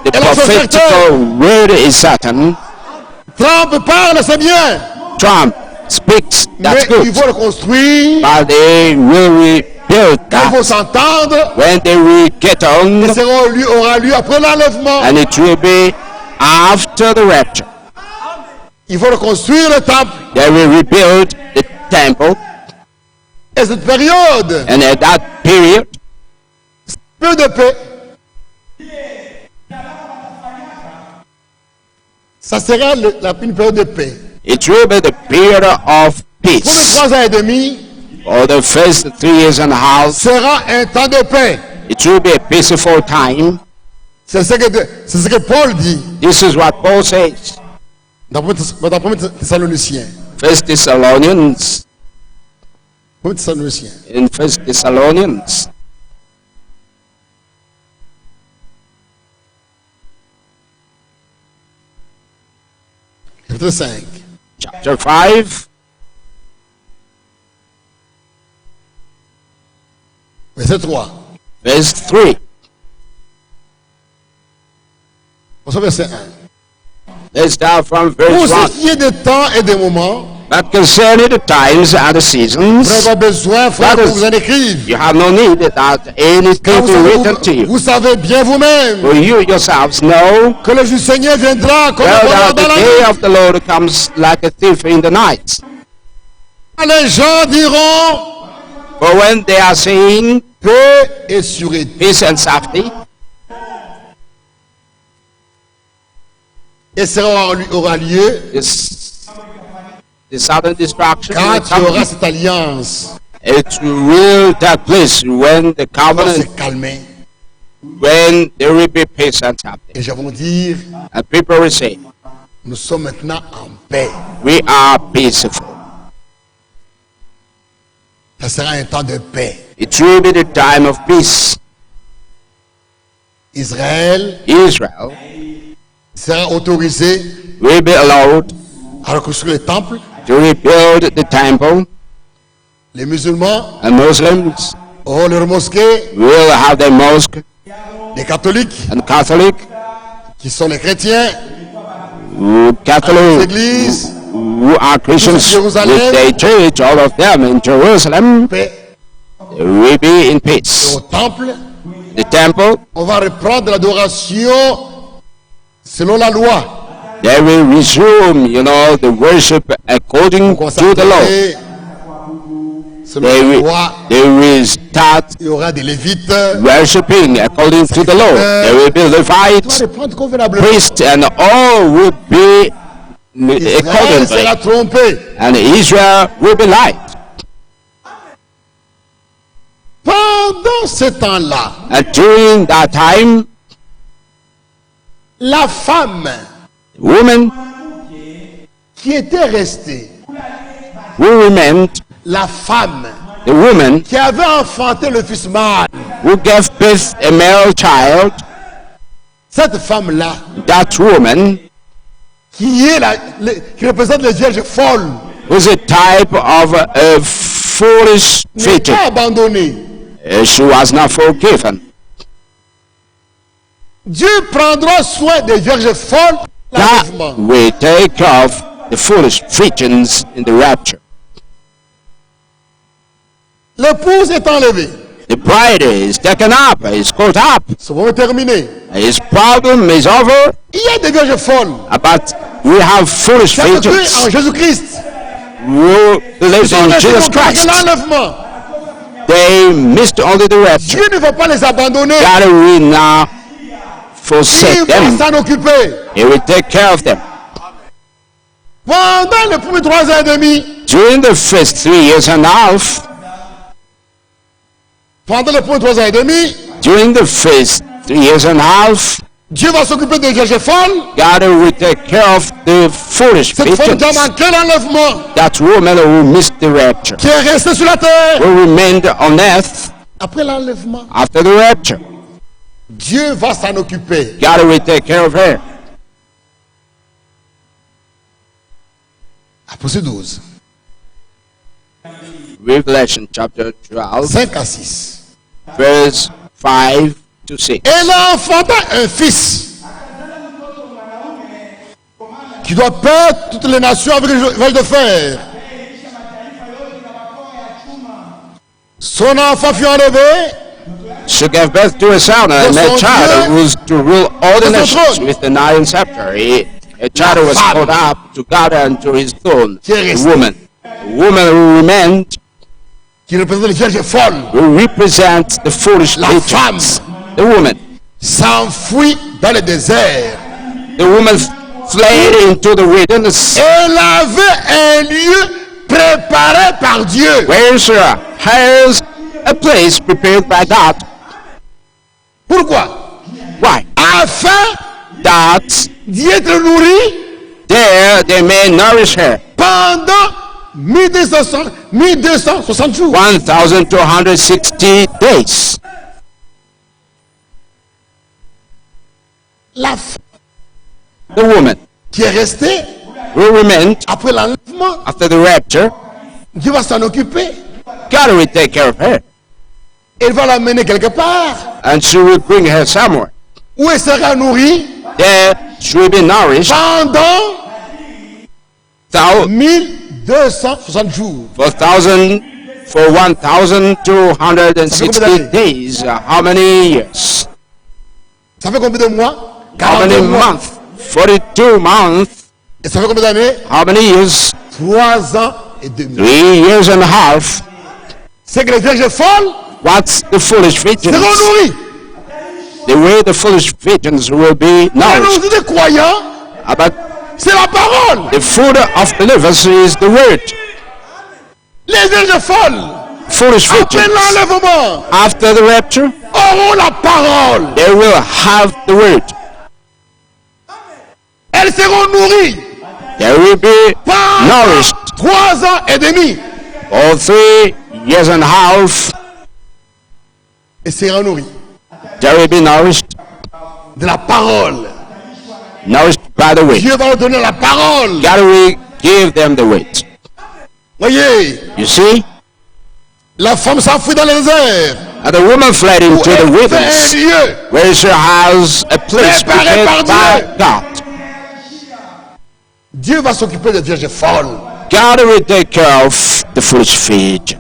the est la chose certaine. prophetical word is certain. Trump parle, c'est bien. Trump speaks, that's Mais ils good. vont reconstruire. But they will rebuild Ils vont that s'entendre. when they will get on, Et aura lieu après l'enlèvement. and it will be after the rapture. Ils vont reconstruire le temple. They will rebuild the temple, Et cette période, and at that period, peu de paix. Ça sera une période de paix. it will be the period of Pour les peace. 3 ans et demi, For the first 3 years and a half, sera un temps de paix. it will be a peaceful time. C'est ce que Paul dit. This is what Paul says. Dans 1 Thessaloniciens. 1 Thessalonians. 1 Thessaloniciens. In 1 Thessalonians. Chapitre 5. Chapter 5. Verset 3. Verse 3. Au verset 1. Let's start from Pour verse ce 1. qui est des temps et des moments, But concerning the times and the vous seasons, n'avez pas besoin, frère, That qu'on is- vous en écrive. you have no need that anything Car be written to you. vous savez bien vous-même For you yourselves know que le jour du Seigneur viendra comme un well voleur that dans the la day nuit. of the Lord comes like a thief in the night. Les gens diront For when they are saying paix et sûreté. peace and safety, Et cela aura lieu the sudden destruction will quand il y aura come. cette alliance. It will take place when the On va covenant, se calmer. when there will be peace and safety. Et je vais vous dire, And people will say, nous sommes maintenant en paix. we are peaceful. Ça sera un temps de paix. It will be the time of peace. Israël Israel sera autorisé will be allowed à reconstruire le temple. to rebuild the temple, Les musulmans and Muslims auront leur mosquée. will have their mosque, Les catholiques, and Catholic, qui sont les chrétiens, who les Catholic églises, who are Christians Jerusalem. with their church, all of them in Jerusalem, paix. will be in Et peace. au temple, The temple, on va reprendre l'adoration selon la loi. they will resume, the worship according On to the law. consacrerait selon They la will, loi. they will start Il y aura des lévites. worshiping according to the law. There will be On va Levites, reprendre convenablement. priests, and all will be Israël sera accordingly. trompé. And Israel will be light. Pendant ce temps-là, And during that time, la femme women qui était restée, who remained, la femme the woman qui avait enfanté le fils mâle, who gave birth a male child, cette femme-là, that woman qui qui représente les vierges folles, was a type of a foolish n'est virgin. pas abandonnée. She was not forgiven. Dieu prendra soin des vierges folles. God l'enlèvement. will take care of the foolish virgins in the rapture. L'épouse est enlevée. The bride is taken up, is caught up. Ça va terminer. His problem is over, Il y a des vierges folles. but we have foolish Qui ont cru en virgins Jésus-Christ. who believe Ils sont in restés Jesus pour Christ. l'enlèvement. They missed only the rapture. Dieu ne va pas les abandonner. God will now Il forsake va them. s'en occuper. He will take care of them. Pendant les premiers 3 ans et demi, During the first 3 years and a half, pendant les premiers 3 ans et demi, during the first 3 years and a half, Dieu va s'occuper des vierges folles. God will take care of the foolish Cette femme qui a virgins. manqué l'enlèvement, That woman who missed the rapture qui est restée sur la terre. will remain on earth Après l'enlèvement, after the rapture. Dieu va s'en occuper. God will take care of her. Apocalypse 12, Revelation chapter 12, 5 à 6. verse 5 to 6. Elle enfanta un fils qui doit perdre toutes les nations avec les vaches de fer. Son enfant fut enlevé She gave birth to a son, and that child was to rule all the nations with an iron scepter. A child was called up to God and to his throne. The woman who remained, qui représente les vierges folles, who represents the foolish la femme, virgins. The woman s'enfuit dans le désert. The woman fled into the wilderness. Elle avait un lieu préparé par Dieu. Where Sarah has a place prepared by God. Pourquoi? Why? Afin That d'y être nourri there they may nourish her. Pendant 1260 jours. 1260 days. La femme The woman qui est restée who remained après l'enlèvement, after the rapture, Dieu va s'en occuper. God will take care of her. Il va l'amener quelque part And she will bring her somewhere. où elle sera nourrie There she will be nourished pendant for 1260 jours. 1260 days. How many years? Ça fait combien de mois? How many 42 mois. months? 42 months. Et ça fait combien d'années? How many years? 3 ans et demi. 3 years and a half. C'est que les vierges folles What's the foolish seront virgins? nourries. The way the foolish virgins will be La nourished. nourriture des croyants, But c'est la parole. the food of believers is the word. Les vierges folles, Foolish après virgins, l'enlèvement, after the rapture, auront la parole. they will have the word. Elles seront nourries They will be pendant nourished 3 ans et demi. for 3 years and a half. Et seront nourries They will be nourished, de la parole. nourished by the word. Dieu va leur donner la parole. God will give them the word. Voyez, You see? la femme s'enfuit dans les désert. And the woman fled into the Elle fait un wilderness, lieu. where she has a place Préparé par prepared by Dieu. God. Dieu va s'occuper des vierges folles. God will take care of the foolish virgin.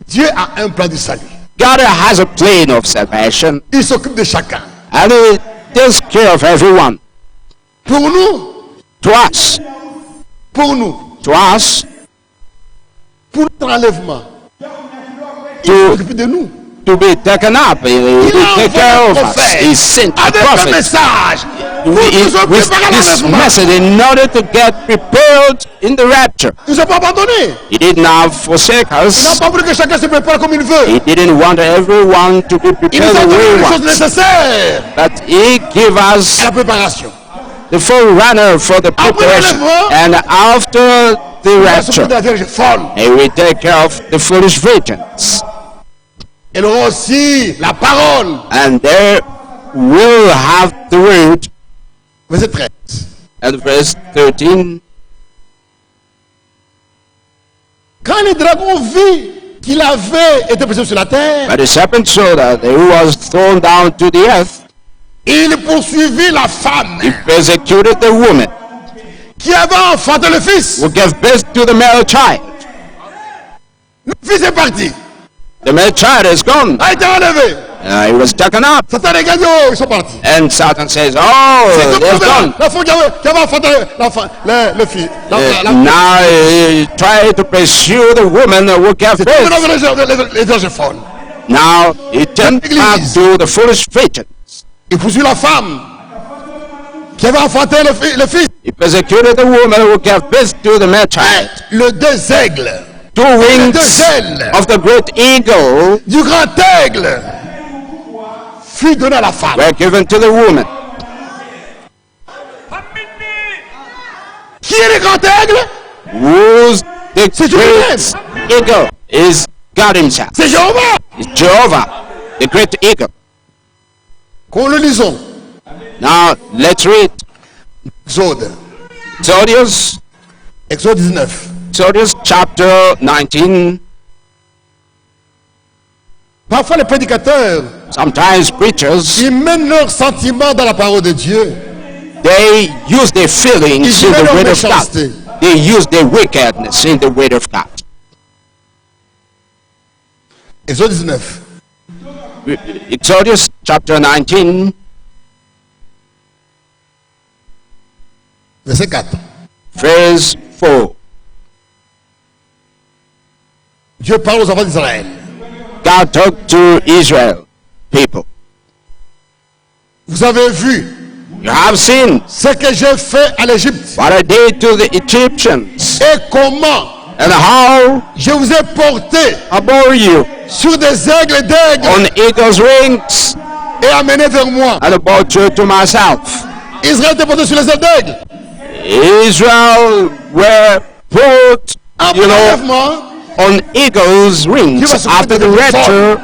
Dieu a un plan du salut. God has a plan of salvation, Il s'occupe de chacun. and He takes care of everyone. Pour nous, To us, pour nous, to us, pour notre enlèvement, il To- s'occupe de nous. to be taken up. He will take care of us. He sent a avec un prophet message pour with nous with préparer this l'enlèvement. message in order to get prepared in the rapture. Il ne s'est pas abandonné. He did not forsake Il n'a us. pas voulu que chacun se prépare comme il veut. He didn't want everyone to be Il prepared nous a the donné way he les choses wants. nécessaires But He gave us à la préparation. the forerunner for the preparation. And after the Il va s'occuper rapture, de la Vierge folle. He will take care of the foolish virgins. Elle aura aussi la parole. And they will have the word. Verset 13. And verse 13. Quand les dragons virent qu'il avait été posé sur la terre, But the serpent saw that he was thrown down to the earth. il poursuivit la femme He persecuted the woman qui avait enfanté le fils. who gave birth to the male child. Le fils est parti, The male child is gone. a été enlevé. He was taken up. Satan les gagne, ils sont partis. And Satan says, C'est oh, comme they're gone. l'enfant qui avait enfanté le fils. Now he tried to pursue the woman who gave C'est maintenant birth. les vierges folles. Now he turned back to the foolish virgin. Il poursuit la femme qui avait enfanté le fils. He persecuted the woman who gave birth to the male child. Le deux aigles, 2 deux wings ailes of the great eagle du grand aigle fut donné à la femme. were given to the woman. Qui est le grand aigle? Who's the C'est great eagle? Is God himself. C'est Jéhovah. It's Jehovah, the great eagle. Qu'on le lisons. Now let's read Exode. Exodus, Exode 19. Exodus chapter 19. Parfois les prédicateurs, Sometimes preachers, ils mènent leurs sentiments dans la parole de Dieu. they use their feelings Ils in mettent the leur word of God. méchanceté. They use their wickedness in the word of God. Exode 19. Exodus chapter 19, Verset 4. verse 4. Dieu parle aux enfants d'Israël. God talked to Israel people. Vous avez vu You have seen ce que j'ai fait à l'Égypte what I did to the Egyptians et comment and how je vous ai porté I bore you sur des aigles d'aigles on eagle's wings et amené vers moi. and brought you to myself. Israël était porté sur les ailes d'aigle. Israel were put, on eagle's wings. After the rapture,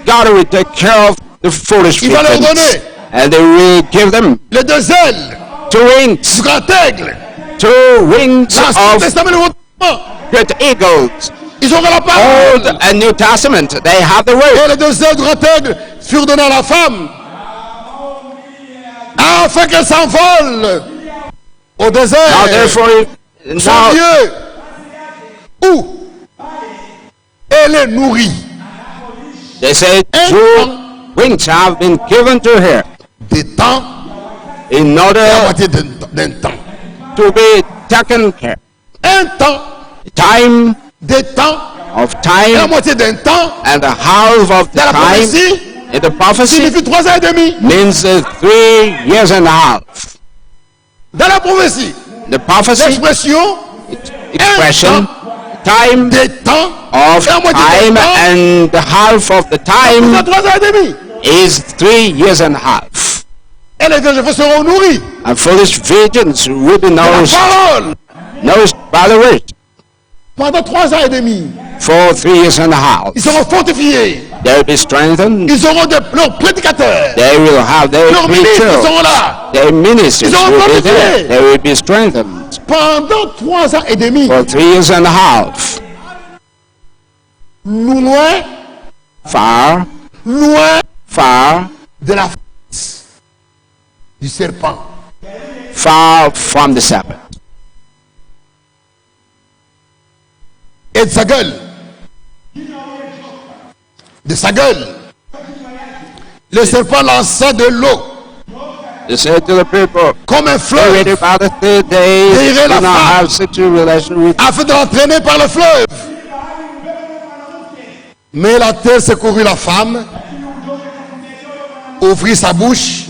God will take care of the foolish victims. And they will give them les deux ailes two wings, du grand aigle. Two wings of great eagles. Ils auront la parole. Old and New Testament, they have the word. Et les deux ailes du grand aigle furent donnés à la femme afin qu'elle s'envole au désert. Now therefore, son lieu où elle est nourrie. They say two wings have been given to her. Des temps in order la moitié d'un temps. To be taken care. Un temps. Time. Des temps. Of time. La moitié d'un temps. And the half of the time. In the prophecy. Signifie 3 ans et demi. Means 3 years and a half. Dans la prophétie. The prophecy. L'expression. Expression. Time. Des temps. Of time and the half of the time. 3 ans et demi. Is 3 years and a half. Et les vierges seront nourries. And foolish virgins will be nourished. Nourished by the word. Pendant 3 ans et demi. For 3 years and a half. Ils seront fortifiés. They will be strengthened. Ils auront leurs prédicateurs. They will have their ministres seront là. Their ministers ils seront will be there. fortifiés. They will be strengthened. Pendant 3 ans et demi. For 3 years and a half. Loin. Far. Loin. Far. De la face du serpent. Far from the serpent. Et de sa gueule. De sa gueule. Le serpent lança de l'eau. They said to the people, comme un fleuve, about the third day, la femme, have sexual relation with afin de l'entraîner par le fleuve. Mais la terre secourut la femme, ouvrit sa bouche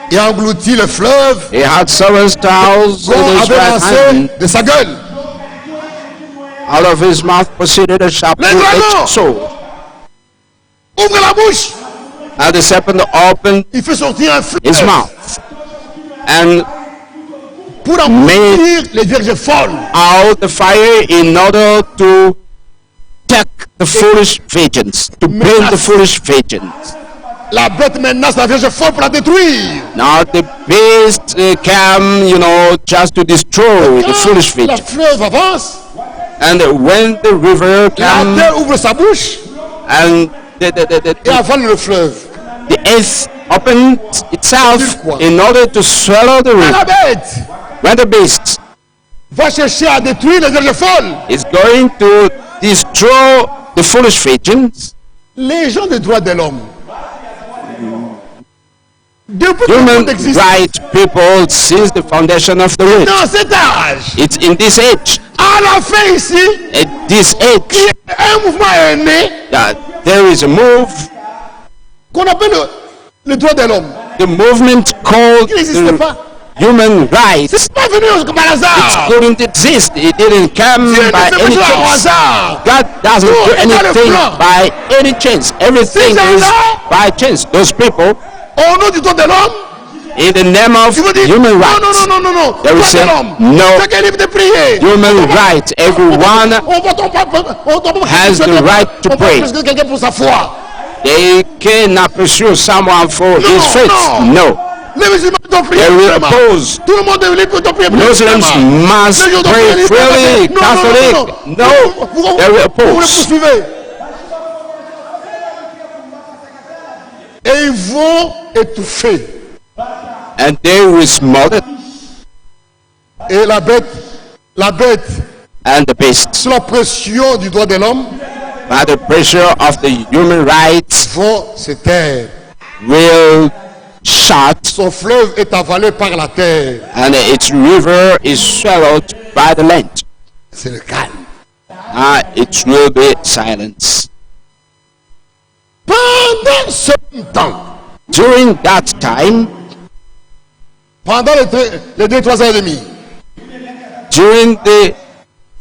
et engloutit le fleuve. He had several stars in his right hand. De sa gueule. Out of his mouth proceeded a sharp two-edged sword. Ouvre la bouche. And the serpent opened his mouth and made out the fire in order to take the foolish virgins, to bring the foolish virgins. La bête menace la vierge folle pour la détruire. Now the beast came, just to destroy the foolish virgins. La fleuve avance. And when the river came, la terre ouvre sa bouche. And et avale le fleuve. The earth opened itself in order to swallow the river. When the beast va chercher à détruire les vierges folles, is going to destroy the foolish virgins. Les gens des droits de l'homme, human rights people since the foundation of the world. Dans cet âge, it's in this age. À la fin ici, at this age, un mouvement est né. There is a move qu'on appelle le droit de l'homme. The movement called human rights. C'est pas venu par hasard. It couldn't exist. It didn't come by any chance. God doesn't do anything by any chance. Everything is by chance. Those people, au nom du droit de l'homme, in the name of human rights, non. They will say no. Human rights. Everyone has the right to pray. They cannot pursue someone for his faith. No. They will oppose. Muslims must pray freely. Catholic, no. They will oppose. Et ils vont étouffer. And they will smother. Et la bête, and the beast, sous la pression du droit de l'homme, by the pressure of the human rights, vont se taire. Will shut. Son fleuve est avalé par la terre. And its river is swallowed by the land. C'est le calme. It will be silence. Pendant ce temps, during that time, pendant les 2-3 ans et demi, during the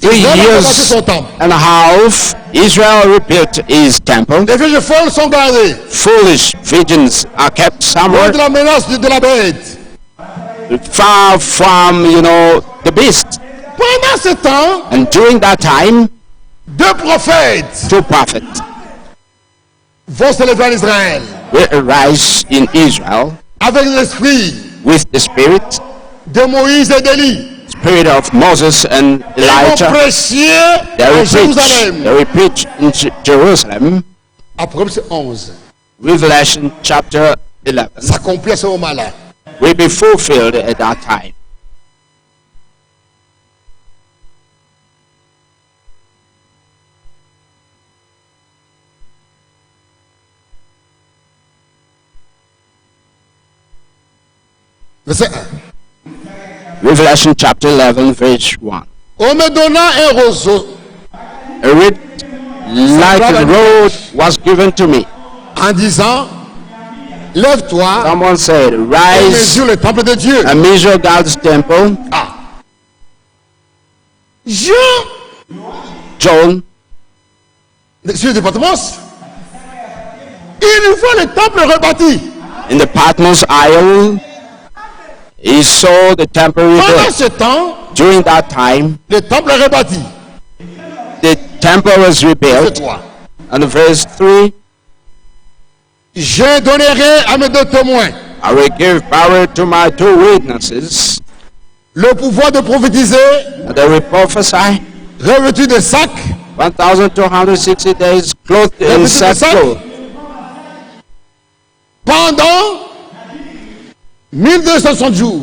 3 years and a half, Israel rebuilt his temple. Les vierges folles sont gardées. Foolish virgins are kept somewhere. De la menace de la bête. far from, the beast. Pendant ce temps, And during that time, deux prophètes two prophets vont se lever en Israël will arise in Israel avec l'esprit with the spirit de Moïse et d'Élie. spirit of Moses and Ils vont Elijah. prêcher They à will preach, Jérusalem. they will preach in Jerusalem. Apocalypse 11 Revelation chapter 11 s'accomplit à ce moment-là. will be fulfilled at that time. Verset 1. Revelation chapter 11 verse 1. On me donna un roseau A red like a road was given to me. en disant, lève-toi Someone said, et rise mesure le temple de Dieu. and measure God's temple. Ah. Jean, John, sur le Patmos, il voit le temple rebâti. in the Patmos Isle, he saw the temple Pendant rebuilt. ce temps, During that time, le temple est rebâti. the temple was C'est rebuilt. toi. And verse 3, Je donnerai à mes deux témoins I will give power to my two witnesses, le pouvoir de prophétiser, and they will prophesy revêtus de sac, 1,260 days, clothed in Revêtus de sac. sackcloth, pendant 1260 jours.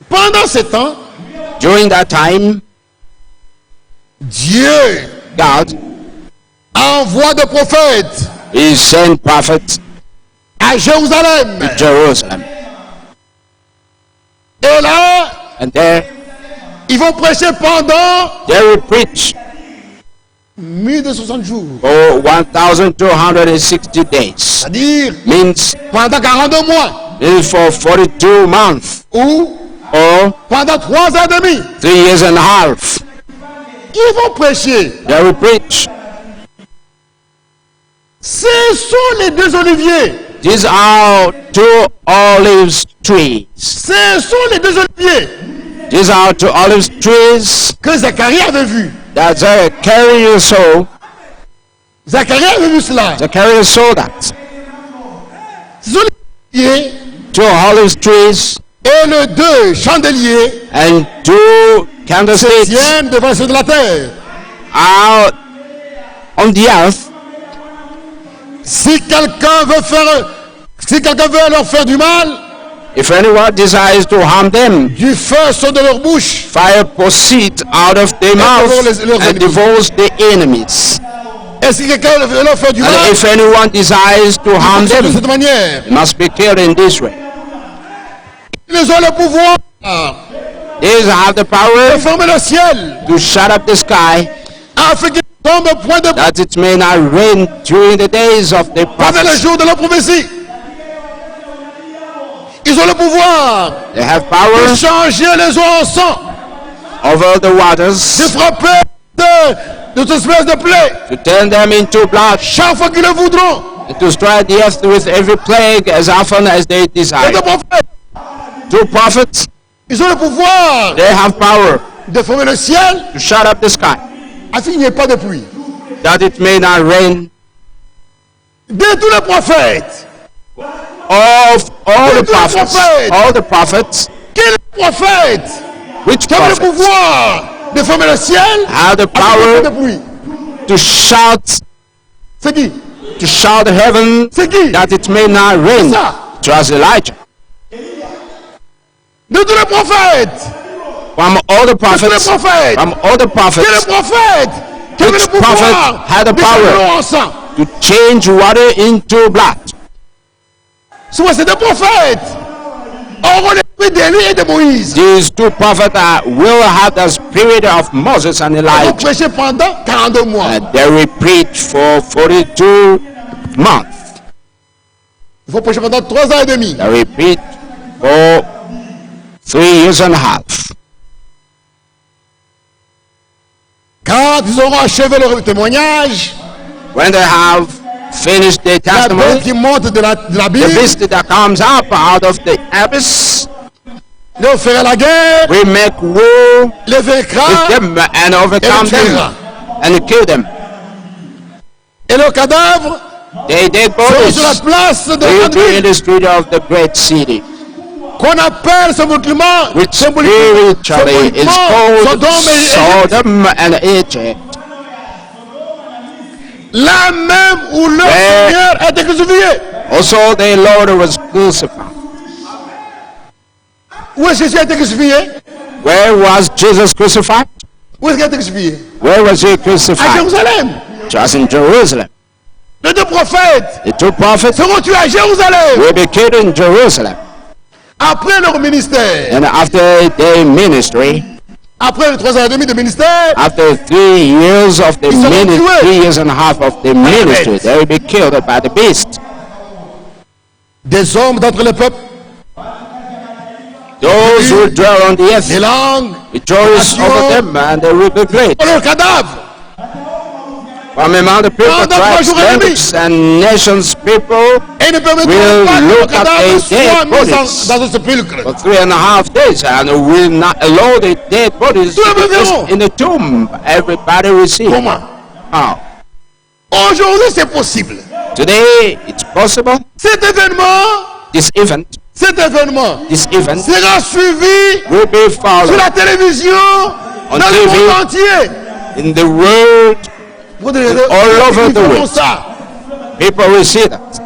Pendant ce temps, During that time, Dieu God envoie des prophètes is sent prophets à Jérusalem. to Jerusalem. Et là, And there ils vont prêcher pendant they will preach 1260 jours. for 1,260 days. C'est-à-dire Means pendant 42 mois. for 42 months Ou or pendant 3 ans et demi. 3 years and a half. Ils vont prêcher. They will preach. Ce sont les deux oliviers. These are two olive trees. Ce sont les deux oliviers These are two olive trees que Zacharie avait vus. that Zacharias saw. Zacharie avait vu cela. Zacharias saw that. Ce sont les oliviers Two olive trees et les deux chandeliers and two se candlesticks tiennent devant ceux de la terre. are on the earth. Si quelqu'un veut leur faire du mal, If anyone desires to harm them, du feu sort de leur bouche. fire proceeds out of their mouth and devours the enemies. Et si quelqu'un veut leur faire du mal, And if anyone desires to harm ils font de them, cette manière. they must be killed in this way. Ils ont le pouvoir These have the de power former le ciel to shut up the sky, afin qu'il tombe au point de that it may not rain during the days of the pendant le prophets. jour de la prophétie. Ils ont le pouvoir They have de power changer les eaux en sang, over the de waters, frapper de toute espèce de plaie to turn them into blood, chaque fois qu'ils le voudront. and to strike the earth with every plague as often as they Et desire. les prophètes, Two prophets, ils ont le pouvoir they have power de former le ciel to shut up the sky, afin qu'il n'y ait pas de pluie. that it may not rain. De tous les prophètes, Of all the Tous les prophets, prophètes. all the prophets, quel prophète which qui a le prophets pouvoir de former le ciel have the afin qu'il n'y ait pas de power pluie? to shout C'est qui? heaven C'est qui? that it may not rain? Ça. It was Elijah. De tous les prophètes, From all the de tous les prophets, prophètes, from all the quel prophets prophète qui avait le Which pouvoir prophet had the de changer power? l'eau en sang? to change water into blood. Soit ces deux prophètes auront l'esprit d'Élie et de Moïse. These two prophets will have the spirit of Moses and Ils vont Elijah. prêcher pendant 42 mois. And they will preach for 42 months. Ils vont prêcher pendant 3 ans et demi. They will preach for 3 years and a half. Quand ils auront achevé leur témoignage, When they have finish their la bête testimony, qui monte de the l'abîme, beast that comes up out of the abyss, leur fera la guerre, we make war les with vaincra them and overcome et les them tuera. and kill them. Et leurs cadavres Their dead seront sur la bodies place de la will grande be in ville, the street of the great city, qu'on appelle symboliquement, which spiritually is called Sodome et Égypte. Sodom and Egypt. Là même où leur Where- Seigneur a été crucifié. Also, their Lord was crucified. Où est-ce que Jésus a été crucifié? Where was Jesus crucified? Où est-ce qu'il a été crucifié? Where was he À crucified? Jérusalem. Just in Jerusalem. Les deux prophètes The two prophets seront tués à Jérusalem will be killed in Jerusalem. après leur ministère. And after their ministry, Après les 3 ans et demi de ministère, after 3 years of the Ils seront ministry, tués. 3 years and a half of the ministry, they will be killed by the beast. des hommes d'entre les peuples, Those who dwell on the des earth langues, rejoice over them, and they will be great. pour leurs cadavres. From among the people, Pendant 3 tribes, jours et demi. languages, and nations, people, Et ne permettront Will pas que leurs look at cadavres their soient dead mis bodies. dans un sépulcre. for 3.5 days, and will not allow the dead bodies Tout le to be monde placed verront. in the tomb. Everybody will see. Comment? How? Aujourd'hui, c'est possible. Today, it's possible. Cet événement This event sera suivi will be sur followed la télévision On dans le TV. monde entier. in the world. Vous direz, All over ils the feront world. ça. People will see that.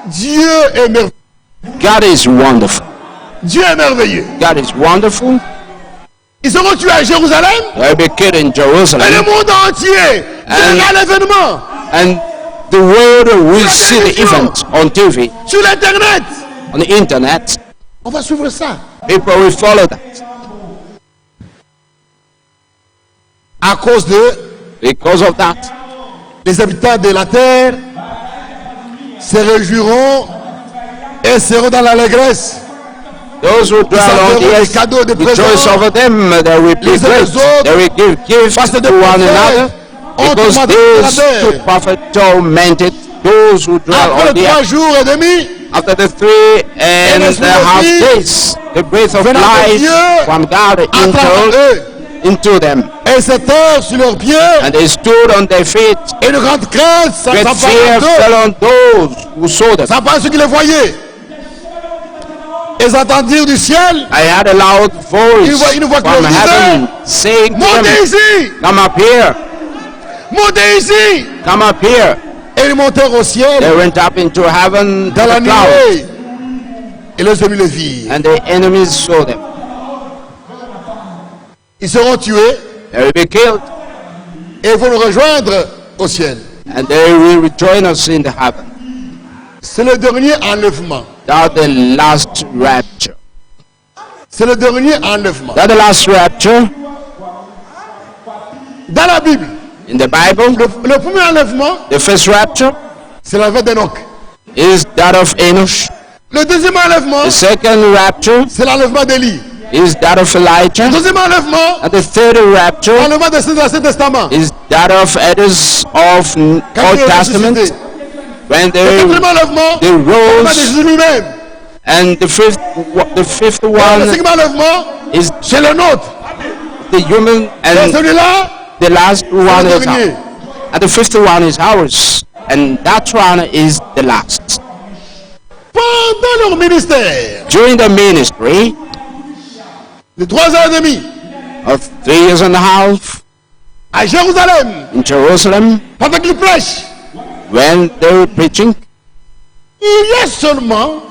Dieu est merveilleux. God is wonderful. Dieu est merveilleux. God is wonderful. Ils seront tués à Jérusalem They'll be killed in et le Jerusalem, monde entier verra l'événement and the world will see the event on TV, sur l'internet. on the internet. On va suivre ça. People will follow that. À cause de Because of that, les habitants de la terre se réjouiront et seront dans l'allégresse. those who dwell on the des cadeaux, des earth rejoice présents. over them. They will be Les uns great. les autres, They will give gifts parce que des to one prophètes another. ont Because tourmenté la these terre. two prophets tormented those who dwell Après on les the 3 earth. jours et demi, After the 3.5 l'Esprit days, the breath of venant de life Dieu from God à travers eux, into them. et s'étendent sur leurs pieds, And they stood on their feet. et une grande crainte Great s'empara fear fell d'eux, on those who saw them. s'empara ceux qui les voyaient. Ils entendirent du ciel, I had a loud voice une voix qui from leur disait, heaven saying to montez them, ici, come up here, montez ici. come up here. Et ils montèrent au ciel, They went up into heaven dans la in the cloud, nuée, et les ennemis les virent. and the enemies saw them. Ils seront tués, They will be killed, et ils vont nous rejoindre au ciel. and they will rejoin us in the heaven. C'est le dernier enlèvement. That's the last rapture. C'est le dernier enlèvement. That's the last rapture Dans la Bible, in the Bible. le premier enlèvement, The first rapture c'est l'enlèvement d'Enoch. is that of Enoch. Le deuxième enlèvement, The second rapture c'est l'enlèvement d'Élie. is that of Elijah. Le deuxième enlèvement, And the third rapture l'enlèvement des saints de l'Ancien Testament. is that of Edis of Quand Old il est Testament, ressuscité. when Le quatrième enlèvement, they l'enlèvement de rose, Jésus lui-même. and the fifth Le one cinquième enlèvement, is c'est le nôtre. the human, Et and celui-là, the last one le is dernier. ours. And the fifth one is ours, and that one is the last. Pendant leur ministère During the ministry de 3 ans et demi of 3 years and a half à Jérusalem, in Jerusalem, pendant qu'ils prêchent, when they were preaching, il y a seulement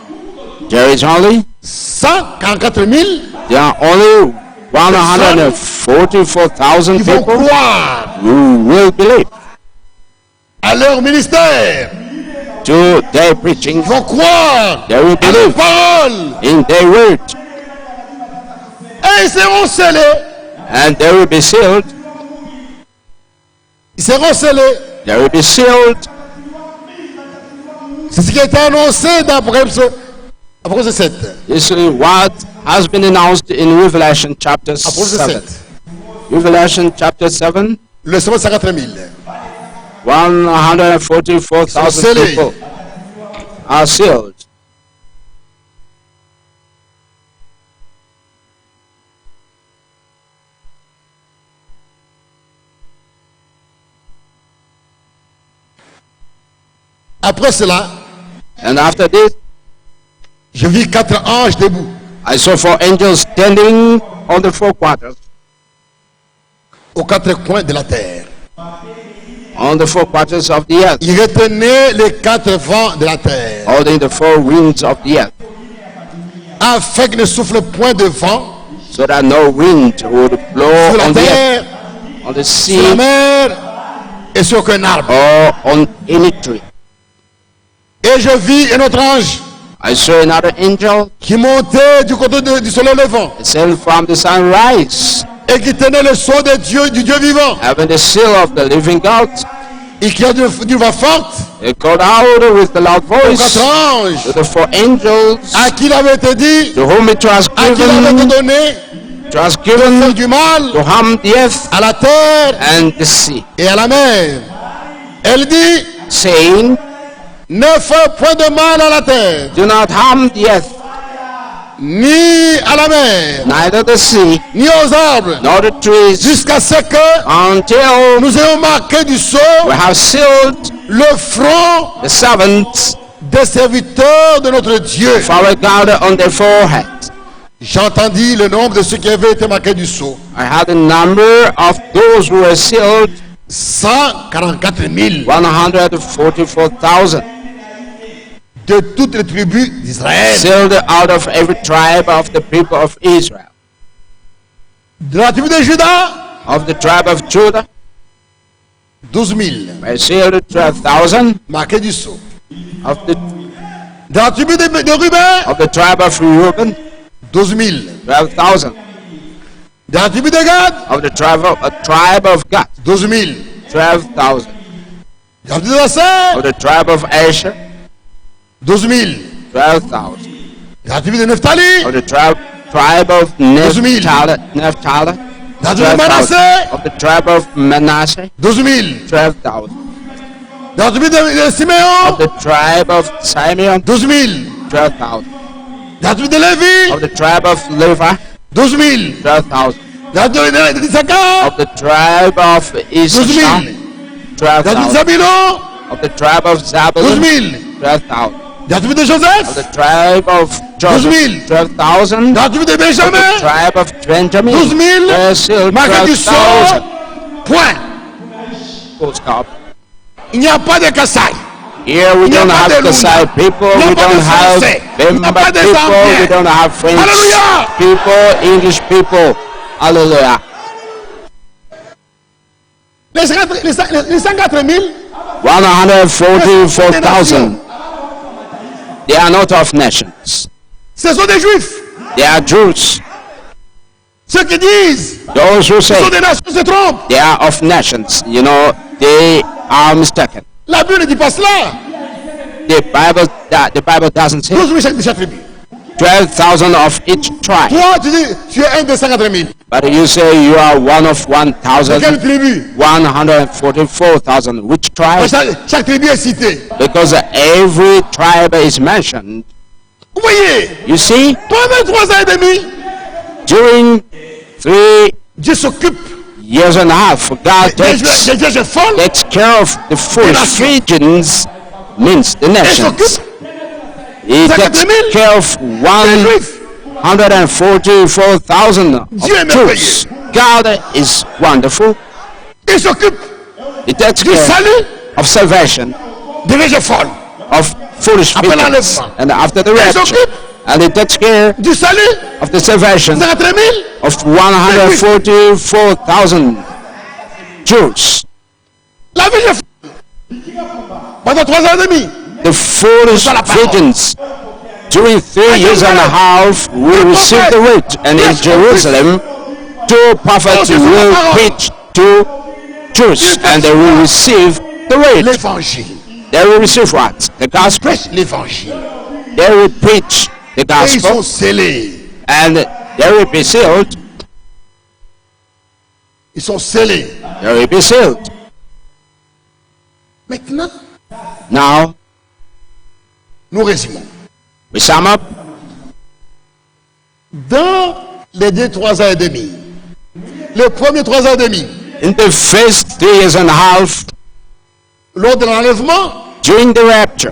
there is only 144 000 there are only 144,000 qui vont people croire who will believe à leur ministère, to their preaching. qui vont croire They will à leur believe parole, in their word, et ils seront scellés. and they will be sealed. Ils seront scellés. They will be sealed. C'est ce qui a été annoncé dans Apocalypse 7. This is what has been announced in Revelation chapter Apocalypse 7. 7. Revelation chapter 7. Le serment de 144 000. 144,000 people are sealed. Après cela, and after this, je vis 4 anges debout. I saw 4 angels standing on the 4 quarters. Aux 4 coins de la terre. On the 4 quarters of the earth. Ils retenaient les 4 vents de la terre. Holding the 4 winds of the earth. Afin qu'il ne souffle point de vent. So that no wind would blow sur la on terre, the earth, on the sea, sur la mer et sur aucun arbre. or on any tree. Et je vis un autre ange I saw another angel qui montait du côté du soleil levant descend from the sunrise, et qui tenait le sceau de Dieu, du Dieu vivant. having the seal of the living God. Et qui a d'une voix forte He called out with a loud aux voice 4 anges to the 4 angels à qui il avait été dit, to whom it was à qui il avait été given, donné it was de faire given du mal to harm the earth à la terre and the sea, et à la mer. Elle dit, saying, ne fais point de mal à la terre, do not harm the earth, ni à la mer, neither the sea, ni aux arbres, nor the trees, jusqu'à ce que until nous ayons marqué du sceau we have sealed le front the servants des serviteurs de notre Dieu. of our God on their forehead. J'entendis le nombre de ceux qui avaient été marqués du sceau. I had a number of those who were sealed, 144 000 144,000, de toutes les tribus d'Israël. sealed out of every tribe of the people of Israel. De la tribu de Juda, Of the tribe of Judah, 12 000 were sealed 12,000. marqués du sceau. Of the De la tribu de Ruben, tribe of Reuben, 12 000. 12,000. De la tribu de Gad, Of the tribe of Gad, 12 000. 12,000. De la tribu de Asser, Of the tribe of Asher, 12 000. 12,000. De la tribu de Nephtali, Of the tribe of 12 000. Naphtali, de la tribu de 12,000. Manasseh, Of the tribe of Manasseh, 12 000. 12,000. De la tribu de Siméon, Of the tribe of Simeon, 12 000. 12,000. De la tribu de Lévi, Of the tribe of Levi, 12 000. 12,000. De la tribu d'Issachar, Of the tribe of 12 Issachar, 000. De la tribu de 12,000. Zabulon, Of the tribe of 12 Zabulon, 000. 12,000. De la tribu de Of the Joseph, tribe of 12 000. Joseph, 12,000. de la tribu de Of the Benjamin, tribe of Benjamin, 12 000. were sealed Marqués du sceau, 12,000. point. Full stop. Il n'y a pas de Kassai. Here we Il n'y a don't pas have de Kasai Lunga. people, Il n'y a we pas de don't have Français. Il n'y a Bemba pas de people, Zambiens. we don't have French Alléluia. people, English people. Hallelujah. Les 104 000, 144,000. They are not of nations. ce sont des Juifs. They are Jews. Ceux qui disent Those who ce sont say des nations se trompent. they are of nations, you know, they are mistaken. La Bible ne dit pas cela. The Bible doesn't say 12 000 de chaque tribu. 12,000 of each tribe. Toi, tu dis, tu es un des 104 000. But you say you are one of De quelle 1,000, tribu? 144,000. Which tribe? Chaque tribu est citée. Because every tribe is mentioned. Vous voyez, You see, pendant 3 ans et demi, during 3 Dieu s'occupe years and a half, God des vierges folles. takes care of the foolish regions, means the Il nations. s'occupe He takes care of des Juifs. 144,000 of Dieu est Jews. God is wonderful. Il s'occupe He takes du care salut of salvation des vierges folles. of foolish Après people. l'enlèvement. And after the Il rapture, s'occupe and he takes care du salut of the salvation des 104 000. of 144,000 Jews. La vierge folle. Pendant 3 ans et demi. The foolish virgins during 3 years and a half will receive the word, and in Jerusalem 2 prophets will preach to Jews, and they will receive the word. L'évangile. They will receive what? The gospel. Prêche l'évangile. They will preach the Et ils sont gospel, scellés. and they will be sealed. Ils sont scellés. They will be sealed. Maintenant, Now, nous résumons. we sum up. Dans les 3 ans et demi, les premiers 3 ans et demi, In the first 3 years and a half, lors de l'enlèvement, during the rapture,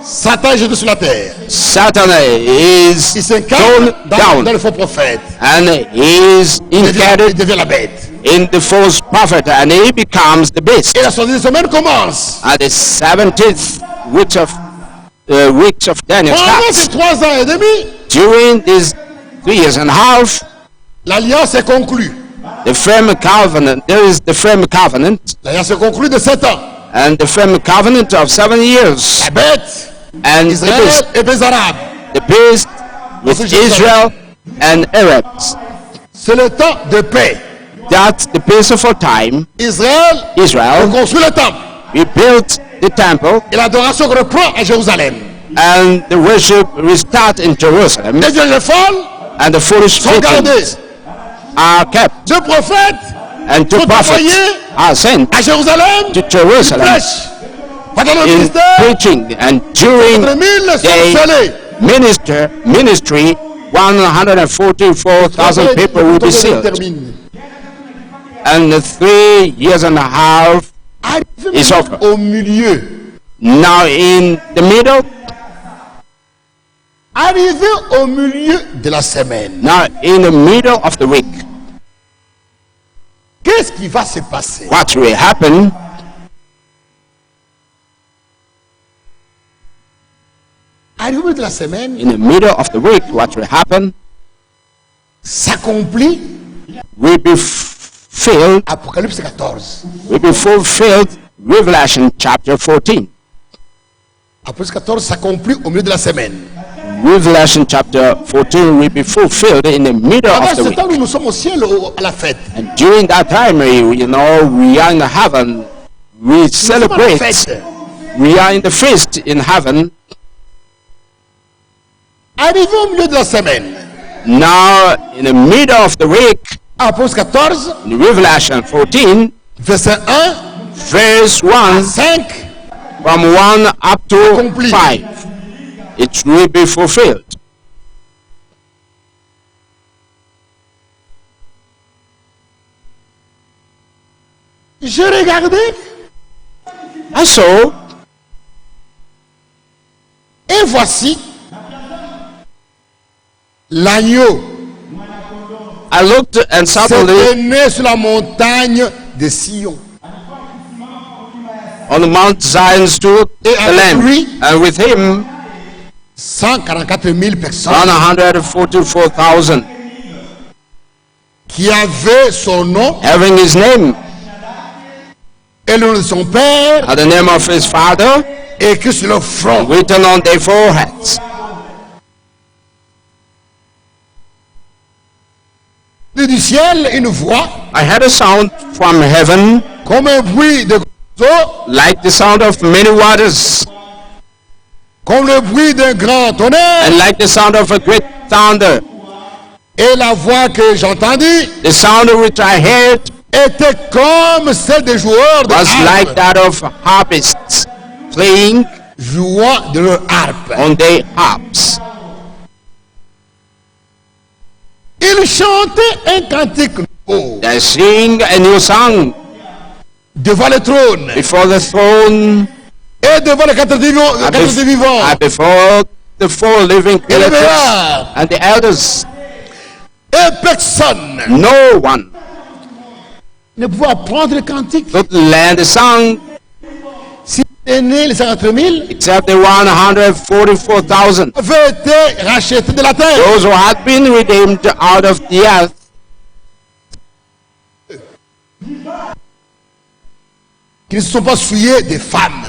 Satan est jeté sur la terre. Satan is Il s'incarne thrown dans down le faux prophète. and he is Il incarnated devient la bête. in the false prophet and he becomes the beast. Et la 70e semaine commence. At the 17th weeks of Daniel Pendant ces starts. 3 ans et demi, During these 3 years and a half, l'alliance est conclue. the firm covenant, there is the firm covenant L'alliance est conclue de 7 ans. and the firm covenant of 7 years. La bête, And the Israël beast, et les Arabes. the beast with Israel and Arabs. C'est le temps de paix. That's the peaceful time. Israël Israel reconstruit le temple. rebuilt the temple Et l'adoration reprend à Jérusalem. and the worship restart in Jerusalem Les vierges folles and the foolish sont gardées. virgins are kept 2 prophètes and 2 sont prophets envoyés are sent à Jérusalem. to Jerusalem Prêchent. Pendant le in ministère, preaching, and during 3000 sont their scellés. ministry 144,000 people will be sealed. Termine. And the 3 years and a half is over. Au milieu. Now in the middle, Arrivé au milieu de la semaine. now in the middle of the week, Qu'est-ce qui va se passer? what will happen? Arrivé au milieu de la semaine, In the middle of the week, what will happen s'accomplit will be fulfilled, Apocalypse 14. will be fulfilled, Revelation chapter 14. Apocalypse 14 s'accomplit au milieu de la semaine. Revelation chapter 14 will be fulfilled in the middle Pendant of the ce week. temps, nous sommes au ciel à la fête. And during that time, you know, we are in heaven, we Nous sommes à la celebrate, fête. we are in the feast in heaven. Arrivé au milieu de la semaine, Now, in the middle of the week, Apocalypse 14, in Revelation 14, verset 1 verse 1, à 5, from 1 up to Accompli. 5, it will be fulfilled. j'ai regardé I saw, et voici l'agneau I looked and suddenly s'était né sur la montagne de Sion. on the Mount Zion stood the Lamb, and with him 144 000 personnes 144,000, qui avaient son nom having his name et le nom de son père and the name of his father écrit sur le front. written on their foreheads. Du ciel, une voix I heard a sound from heaven comme un bruit de gros eaux, like the sound of many waters comme le bruit d'un grand tonnerre. and like the sound of a great thunder. Et la voix que j'entendis The sound which I heard était comme celle des joueurs de was like harpe, that of harpists playing jouant de leur harpe. on their harps. Ils chantaient un cantique nouveau They sing a new song devant le trône before the throne et devant les quatre vivants. and before the four living Et les creatures vieillards. and the elders. Et personne No one ne pouvait apprendre le cantique. could learn the song Si est né les 50 000 except the 144,000, avaient été rachetés de la terre. those who had been redeemed out of the earth. Qui ne se sont pas souillés des femmes.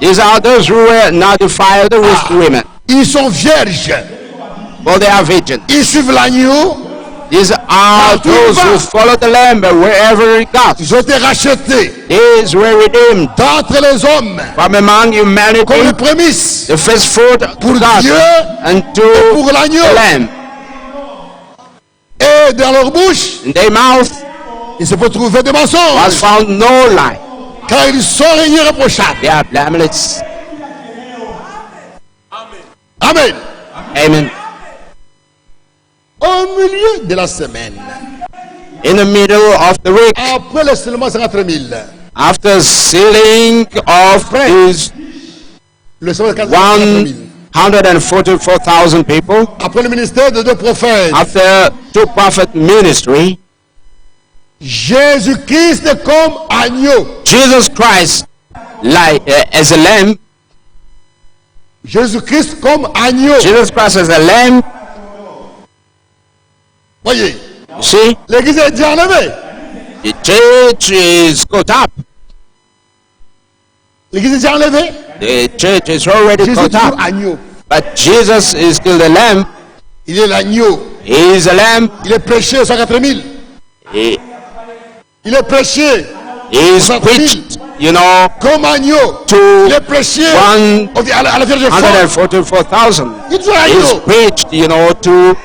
These are those who were not defiled with women, Ils sont vierges. for they are virgins. Ils suivent l'agneau. These are those who follow the Lamb wherever it goes. Ils ont été rachetés These were redeemed d'entre les hommes from among comme humanity, les prémices the first fruit pour to God Dieu and et to pour l'agneau. the Lamb. Et dans leur bouche, In their mouth il se peut trouver des was mensonges. found no lie. Car ils sont irréprochables. They are blameless. Amen. Amen. Au milieu de la semaine, In the middle of the week, après le seulement 50 000, after sealing of these le seulement 50 000, 144,000 people, après le ministère de deux prophètes, after 2 prophet ministry, Jésus-Christ comme agneau. Jesus Christ, like as a lamb, Jésus-Christ comme agneau. Jesus Christ as a lamb. Voyez, You see, l'église est déjà enlevée. the church is caught up. L'église est déjà enlevée. The church is already Jésus est caught toujours up. agneau. But Jesus is still the lamb. Il est l'agneau. He is a lamb. Il est prêché aux 104 000. He Il est prêché is preached, you know, comme agneau. to Il est prêché one à la Vierge folle. 144,000. Il est toujours He is agneau. preached, you know, to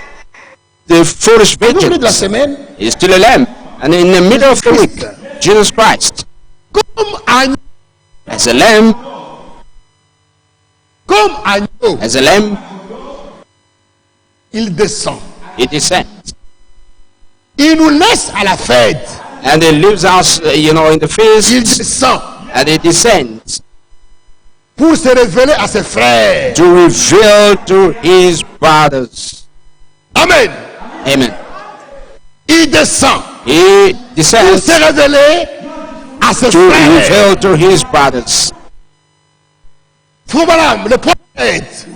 the foolish Au milieu de la virgins. semaine, He is still a lamb. And in the middle of the week, Jesus Christ, comme agneau. as a lamb, Comme agneau, as a lamb, il descend. he descends. Il nous laisse à la fête. And he leaves us, you know, in the Il feast, descend and he descends pour se révéler à ses frères. to reveal to his brothers. Amen. Amen. Il descend He pour descends se révéler à ses to frères. reveal to his brothers. Frère Branham, le prophète,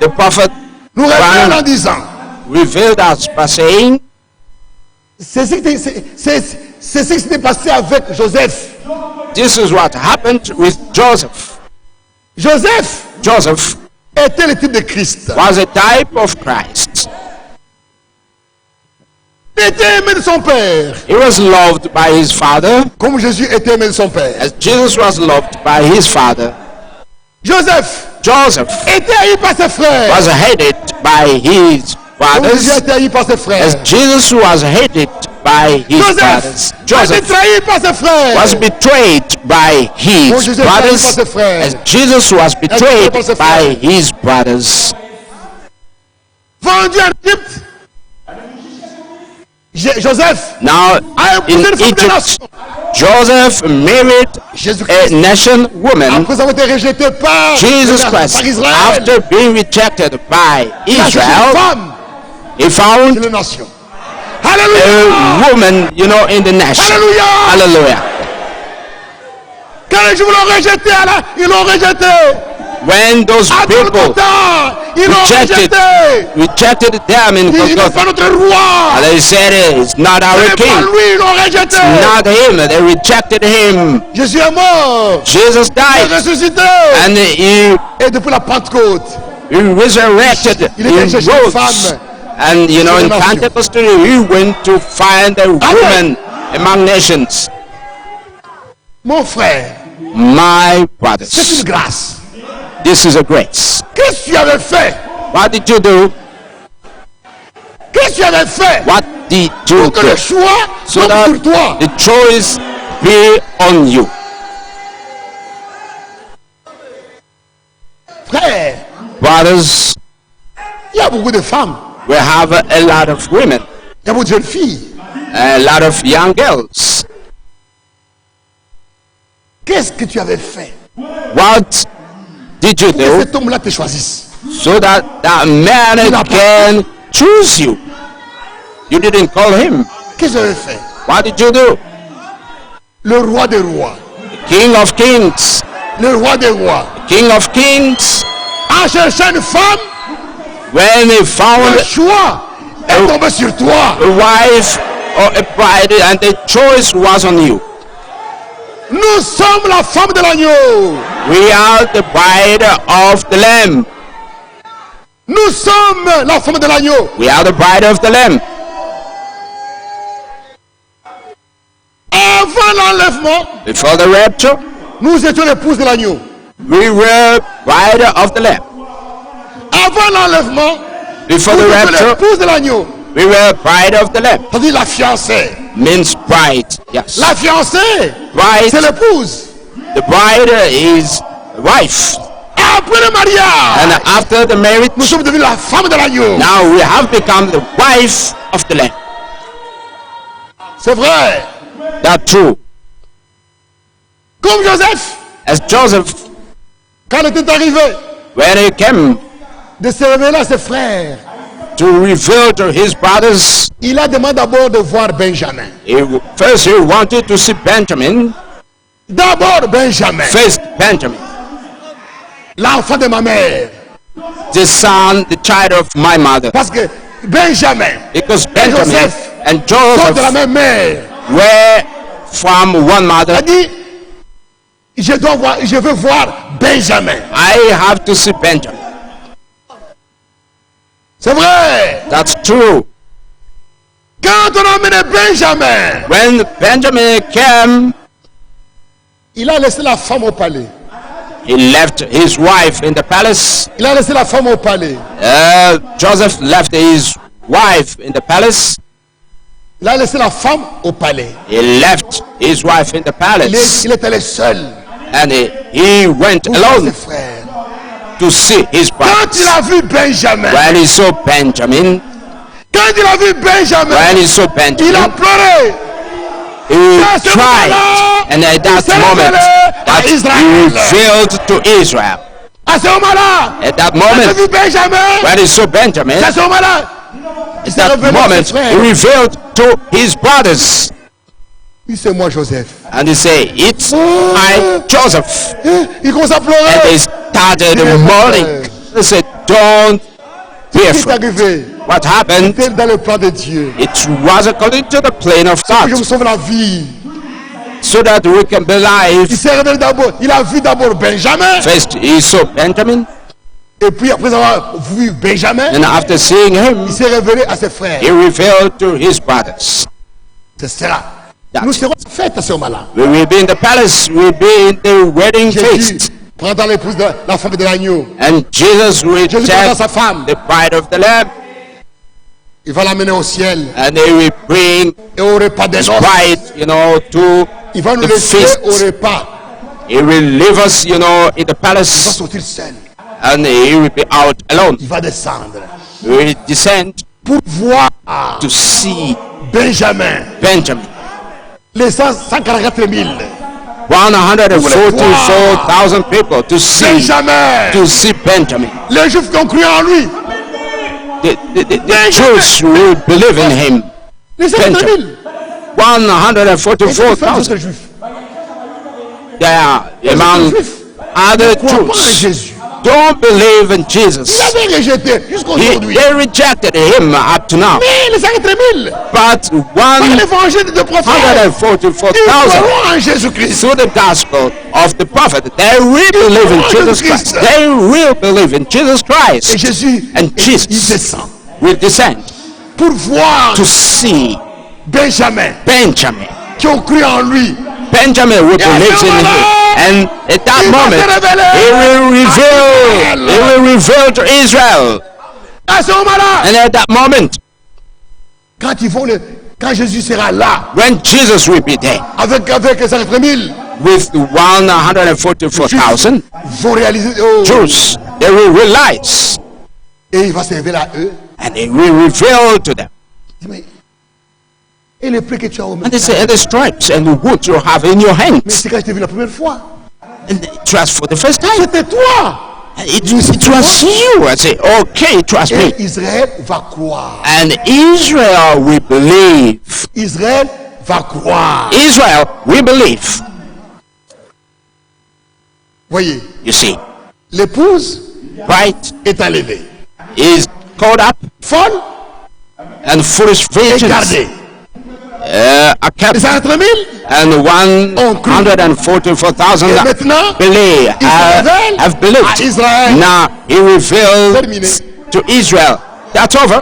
The prophet nous révèle en Branham disant, revealed us by saying, c'est ce qui s'est passé avec Joseph. this is what happened with Joseph. Joseph Joseph était le type de Christ. was a type of Christ. Il était aimé de son père, He was loved by his father, comme Jésus était aimé de son père. as Jesus was loved by his father. Joseph Joseph était haï par ses frères, was hated by his comme Jésus brothers, était haï par ses frères. as Jesus was hated by his brothers. Joseph a été Joseph trahi par ses frères, was betrayed by comme his Jésus était haï par brothers, ses frères. as Jesus was betrayed by his brothers. Vendu en Égypte, Joseph Now, a in épousé une femme de Egypt, nation. Joseph married a Jésus-Christ, nation woman, après avoir été rejeté par Jesus Christ. Israël, After being rejected by il a cherché une Israel, femme he found de la nation. Alléluia! a woman, you know, in the nation. Alléluia! Hallelujah. Quand les Juifs l'ont rejeté, ils l'ont rejeté. When those À people Golgotha, ils l'ont rejected them in Il n'est pas Golgotha, notre roi. they said it's not Ce our n'est pas king, lui, ils l'ont rejeté. not him. They rejected him. Jésus est mort. Jesus Il est died, ressuscité. and he Et depuis la Pentecôte, resurrected. Il He était chercher une rose, femme. and you know, in Sur les nations. Pentecost, he went to find a woman among nations. mon frère, My c'est brothers, une grâce. this is a grace. Qu'est-ce que tu avais fait? What did you do? Qu'est-ce que tu avais fait? What did you Pour que le do? choix So tombe that sur toi. the choice be on you. Frère, Brothers, il y a beaucoup de femmes. we have a lot of women, Il y a beaucoup de jeunes filles. a lot of young girls. Qu'est-ce que tu avais fait What did you pour que do cet homme-là te choisisse? so that that man can choose you? You didn't call him. Qu'est-ce que j'avais fait? What did you do? Le roi des rois. King of kings, Le roi des rois. King of kings, En cherchant une femme, when he le found choix est tombé sur toi. a wife or a bride and the choice was on you. Nous sommes la femme de l'agneau. We are the bride of the Lamb. Nous sommes la femme de l'agneau. We are the bride of the Lamb. Avant l'enlèvement, Before the rapture, nous étions l'épouse de l'agneau. we were bride of the Lamb. Avant l'enlèvement, Before nous the étions rapture, l'épouse de l'agneau. we were bride of the Lamb. C'est-à-dire la fiancée. Means bride. Yes. La fiancée, Bride, c'est l'épouse. the bride is wife. Après le mariage, And after the marriage, nous sommes devenus la femme de l'agneau. now we have become the wife of the Lamb. C'est vrai. That's true. Comme Joseph, As Joseph, quand il était arrivé when he came de se révéler à ses frères, to reveal to his brothers, il a demandé d'abord de voir Benjamin. first he wanted to see Benjamin. D'abord Benjamin, First Benjamin, l'enfant de ma mère. the son, the child of my mother. Parce que Benjamin Because et Benjamin Joseph and sont de la Joseph même mère. were from one Il mother. a dit, je veux voir Benjamin. I have to see Benjamin. C'est vrai. That's true. Quand on a amené Benjamin, When Benjamin came, il a laissé la femme au palais. he left his wife in the palace. Il a laissé la femme au palais. Joseph left his wife in the palace. Il a laissé la femme au palais. He left his wife in the palace. Il est allé seul And he went pour voir alone ses frères. to see his Quand brothers. il a vu Benjamin, When he saw Benjamin, quand il a vu Benjamin, when he saw il a Benjamin, pleuré. he À ce cried. moment-là, And at that il s'est moment, révélé à that he Israël. revealed to Israel. À ce moment-là, At that quand il a moment, vu Benjamin, when he saw Benjamin, à ce moment-là, il s'est that révélé à ses moment, he frères. revealed to his brothers. Oui, c'est moi, Joseph. And he said, it's I, Joseph. Il commence à And pleurer. they started Il est mourning. frère. They said, don't be Qu'est-ce qui est afraid. arrivé? What happened? C'était dans le plan de Dieu. It was according to the plan of Que je God, me sauve la vie. so that we can be Il alive. s'est révélé d'abord. Il a vu d'abord Benjamin. First, he saw Benjamin, Et puis après avoir vu Benjamin, and after seeing him, il s'est révélé à ses frères. he revealed to his brothers. C'est cela. That's Nous it. serons fêtes à ce moment-là. We will be in the palace, we will be in the wedding Jésus feast, prendra l'épouse de la femme de l'agneau. and Jesus will Jésus prendra take sa femme. the bride of the Lamb, Il va l'amener au ciel. and he will bring Et au repas des his noces, bride, to il va nous the laisser feast. au repas. He will leave us, in the Il va palace, sortir seul. and he will be out alone. Il va descendre He will descend pour voir to see Benjamin. Benjamin. Les 144 000. 144,000 people to see Benjamin. Les Juifs qui ont cru en lui. The Jews will believe in him. Les 144 000. 144,000. Juifs. They are among Juifs. other Crois pas en Jews. Jésus. Don't believe in Il Jesus. avait rejeté jusqu'aujourd'hui. They rejected him up to now. Mais les 144 000. But Par l'évangile de prophète. Ils 144,000 croiront en Jésus-Christ. through the gospel of the prophet, they will believe in Jesus Christ. They will believe in Jesus Et Christ. Jésus, And il Jesus descend will descend pour voir to see Benjamin Benjamin. qui ont cru en lui. Benjamin will believe in him. And at that moment, he will reveal to Israel. À ce moment-là, And at that moment, quand Jésus sera là, when Jesus will be there avec 144 000, with 144,000 vont réaliser, Jews, they will realize et il va se révéler à eux. and he will reveal to them. Mais, et les plaies que tu as au And they say, and the stripes and the wounds you have in your Mais hands. c'est quand je t'ai vu la première fois. And it was for the first time. C'était toi. It was you. I say, okay, trust Et me. Israël va croire. And Israel will believe. Israël va croire. Israel will believe. Voyez, You see, l'épouse right est enlevée. is caught up, Folle and foolish et virgins gardée. are Les kept, 144 000, and 144,000 et maintenant, believe, il se révèle have à believed. Israël. Now he revealed Terminé. to Israel. That's over.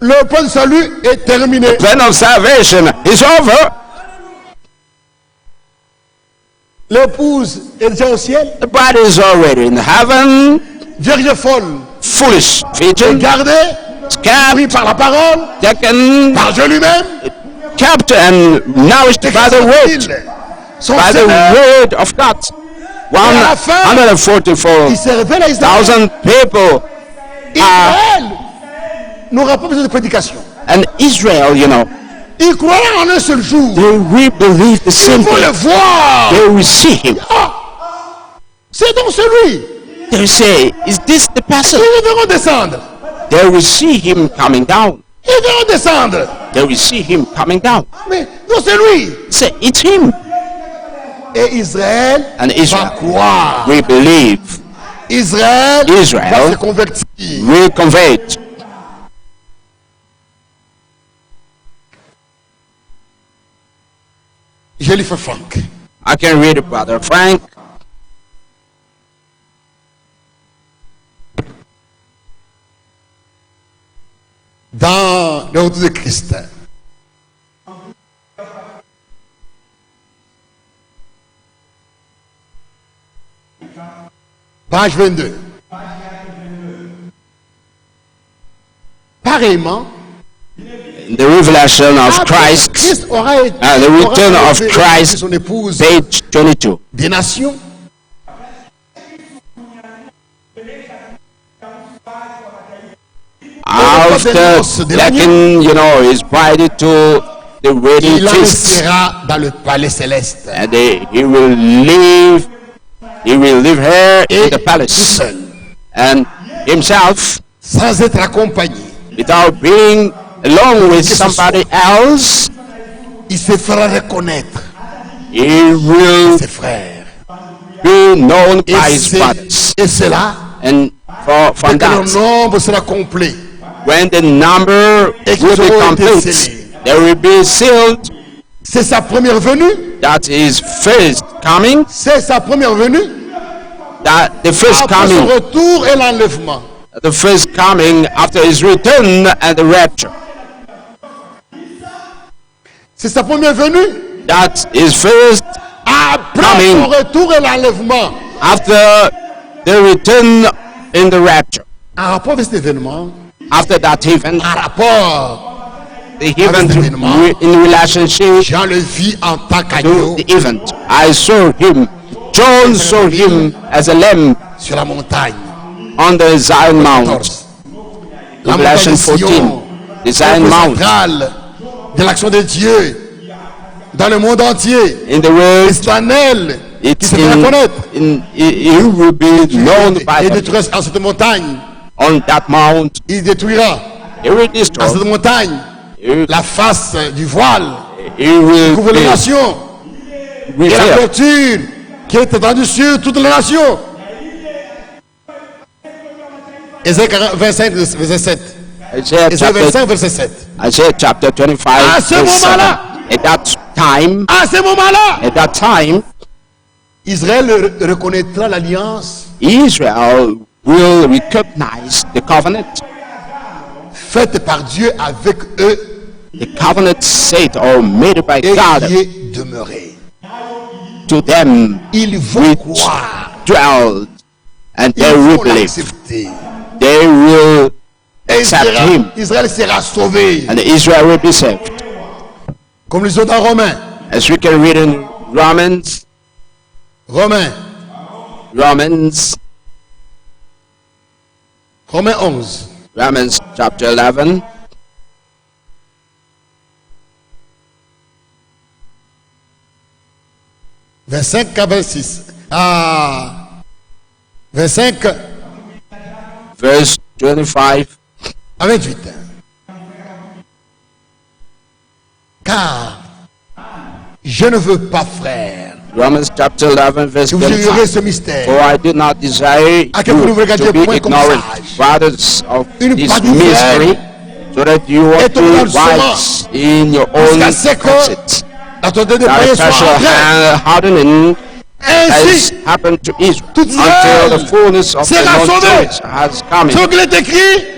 Le plan de salut est terminé. Plan of salvation is over. L'épouse est déjà au ciel. The bride is already in heaven. Vierge folle. Foolish Et virgin, gardée. kept, Pris par la parole. taken, Par Dieu lui-même. kept and nourished by the word of God. 144,000 people. N'aura pas besoin de prédication. And Israel, you know, ils croiront en un seul jour. They will believe the same thing. Ils vont le voir. They will see him. C'est donc celui. They will say, is this the person? Ils verront descendre. They will see him coming down. Ils verront descendre. They will see him coming down. Mais non, c'est lui. Say, it's him. Et Israël va croire. We believe. Israël va se convertir. Will convert. Je lis for Frank. I can read it, Brother Frank. Dans le retour de Christ. Page 22. Pareillement, the revelation of Christ, the return of Christ, page 22. Des nations. After Latin, you know, is invited to the wedding feast, dans le palais céleste. And he will live here in the palace, and himself, sans être accompagné, without being along with somebody else, il se fera reconnaître. He will ses frères. Be known by his brothers. Et cela, and from that, le nombre sera complet. When the number will be complete, there will be sealed. C'est sa première venue. That is first coming. C'est sa première venue. That the first après coming. Son retour et l'enlèvement. The first coming after his return and the rapture. C'est sa première venue. That is first après coming. Son retour et l'enlèvement. After the return in the rapture. En rapport avec cet événement. After that event. En rapport. The event in relationship Jean le vit en tant qu'agneau. The event. I saw him. John saw him as a lamb sur la montagne. On the Zion Mount. La Revelation 14. The Zion Mount. De l'action de Dieu dans le monde entier. In the world. Éternel. He will be known by il détruira en cette montagne. On that mount. Il détruira. He will destroy. En cette montagne. La face du voile. He will couvre les nations. Et la couverture qui est étendue sur toutes les nations. Ésaïe 25, verset 7. Ésaïe 25, verset 7. Isaiah chapter 25. À ce moment-là. At that time. À ce moment-là. At that time. Israël reconnaîtra l'alliance. Israel will recognize the covenant. Faite par Dieu avec eux. The covenant said or made by God. Et qui est demeuré. To them. Ils vont croire. Dwell. And they will believe. They will accept him. Israël sera sauvé. And Israel will be saved. Comme les autres dans Romains. As we can read in Romans. Romains 11. Romans chapter 11. Verset 25 à 26. 25. Verse 25. À 28. Car je ne veux pas, frère. Romans chapter 11 verse 25. Ce mystère. For I do not desire you to be ignorant, brothers, of this mystery, so that you ought to be wise in your own concept. That partial hardening has happened to Israel until the fullness of the Lord's days has come in.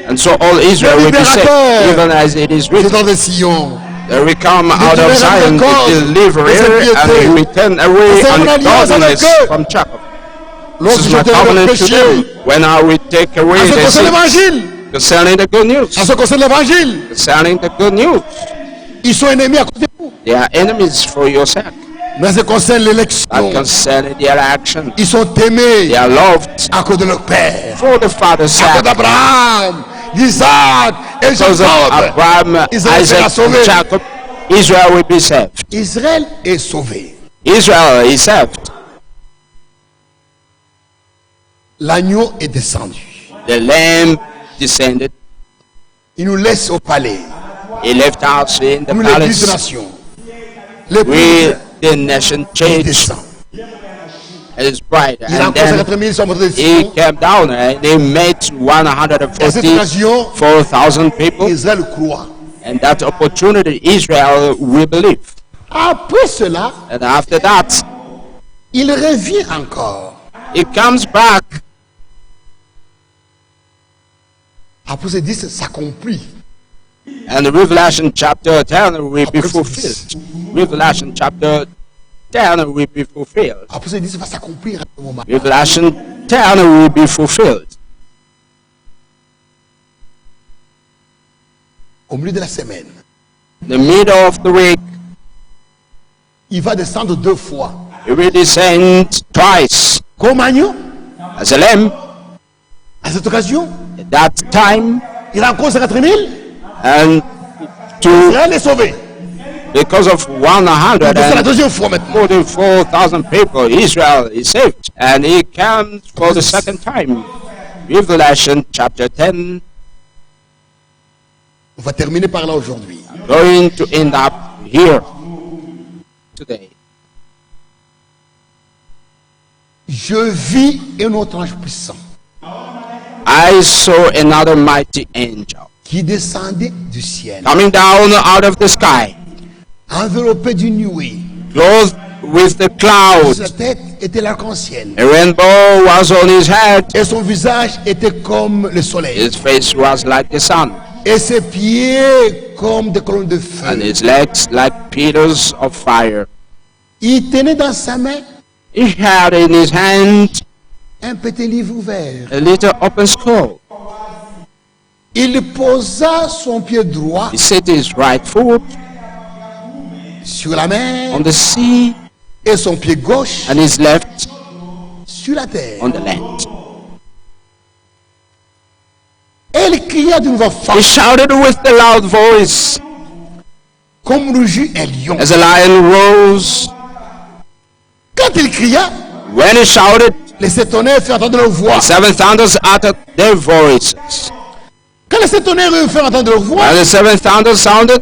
And so all Israel will be saved, even as it is written. There will come out of Zion the deliverer, and will return away ungodliness from Jacob. This is my covenant to them when I will take away their sins. Concerning the good news. Concerning the good news. Ils sont ennemis à cause They are enemies for your sake. Mais ça concerne l'élection. That concerning their action. Ils sont aimés They are loved à cause de leur père. for the Father's À cause sake. d'Abraham, d'Isaac et Because of Jacob. Abraham, Israël sera Isaac, sauvé. and Jacob, Israel will be saved. Israël est sauvé. Israel is saved. L'agneau est descendu. The Lamb descended. Il nous laisse au palais. He left us in the Nous l'église de palace. nation. L'épouse We, the nation, changed descend. his bride. Il a And encore then 50 000 sur notre he décision. came down and he met À cette occasion, 144,000 people. Israël croit. And that opportunity, Israel will believe. Après cela, And after that, il revient encore. he comes back. Après ce 10 s'accomplit. And Revelation chapter 10 will be fulfilled. Revelation chapter 10 will be fulfilled. Après ce 10 va s'accomplir à ce moment. Revelation 10 will be fulfilled. Au milieu de la semaine, The middle of the week, il va descendre 2 fois. he will descend twice Comme agneau, as a lamb. à cette occasion, At that time, il a encore 50 000. and to Israël est sauvé. because of C'est la deuxième fois maintenant. 144,000 people, Israel is saved. And he comes for the second time. Revelation chapter 10, On va terminer par là aujourd'hui. going to end up here today. Je vis un autre ange puissant I saw another mighty angel qui descendait du ciel, coming down out of the sky, enveloppé d'une nuée. clothed with the Sa clouds. tête était l'arc-en-ciel A rainbow was on his head. et son visage était comme le soleil His face was like the sun, et ses pieds comme des colonnes de and feu. his legs like pillars of fire. Il tenait dans sa main He had in his hand un petit livre ouvert. a little open scroll. Il posa son pied droit He set his right foot sur la mer on the sea et son pied gauche and his left sur la terre. on the land. Et il cria d'une voix He forte shouted with a loud voice comme rugit un lion. as a lion rose. Quand il cria, When he shouted, les sept tonnerres firent entendre leur voix. the seven thunders uttered their voices. Quand les sept tonnerres firent entendre leur voix, When the seven thunders sounded,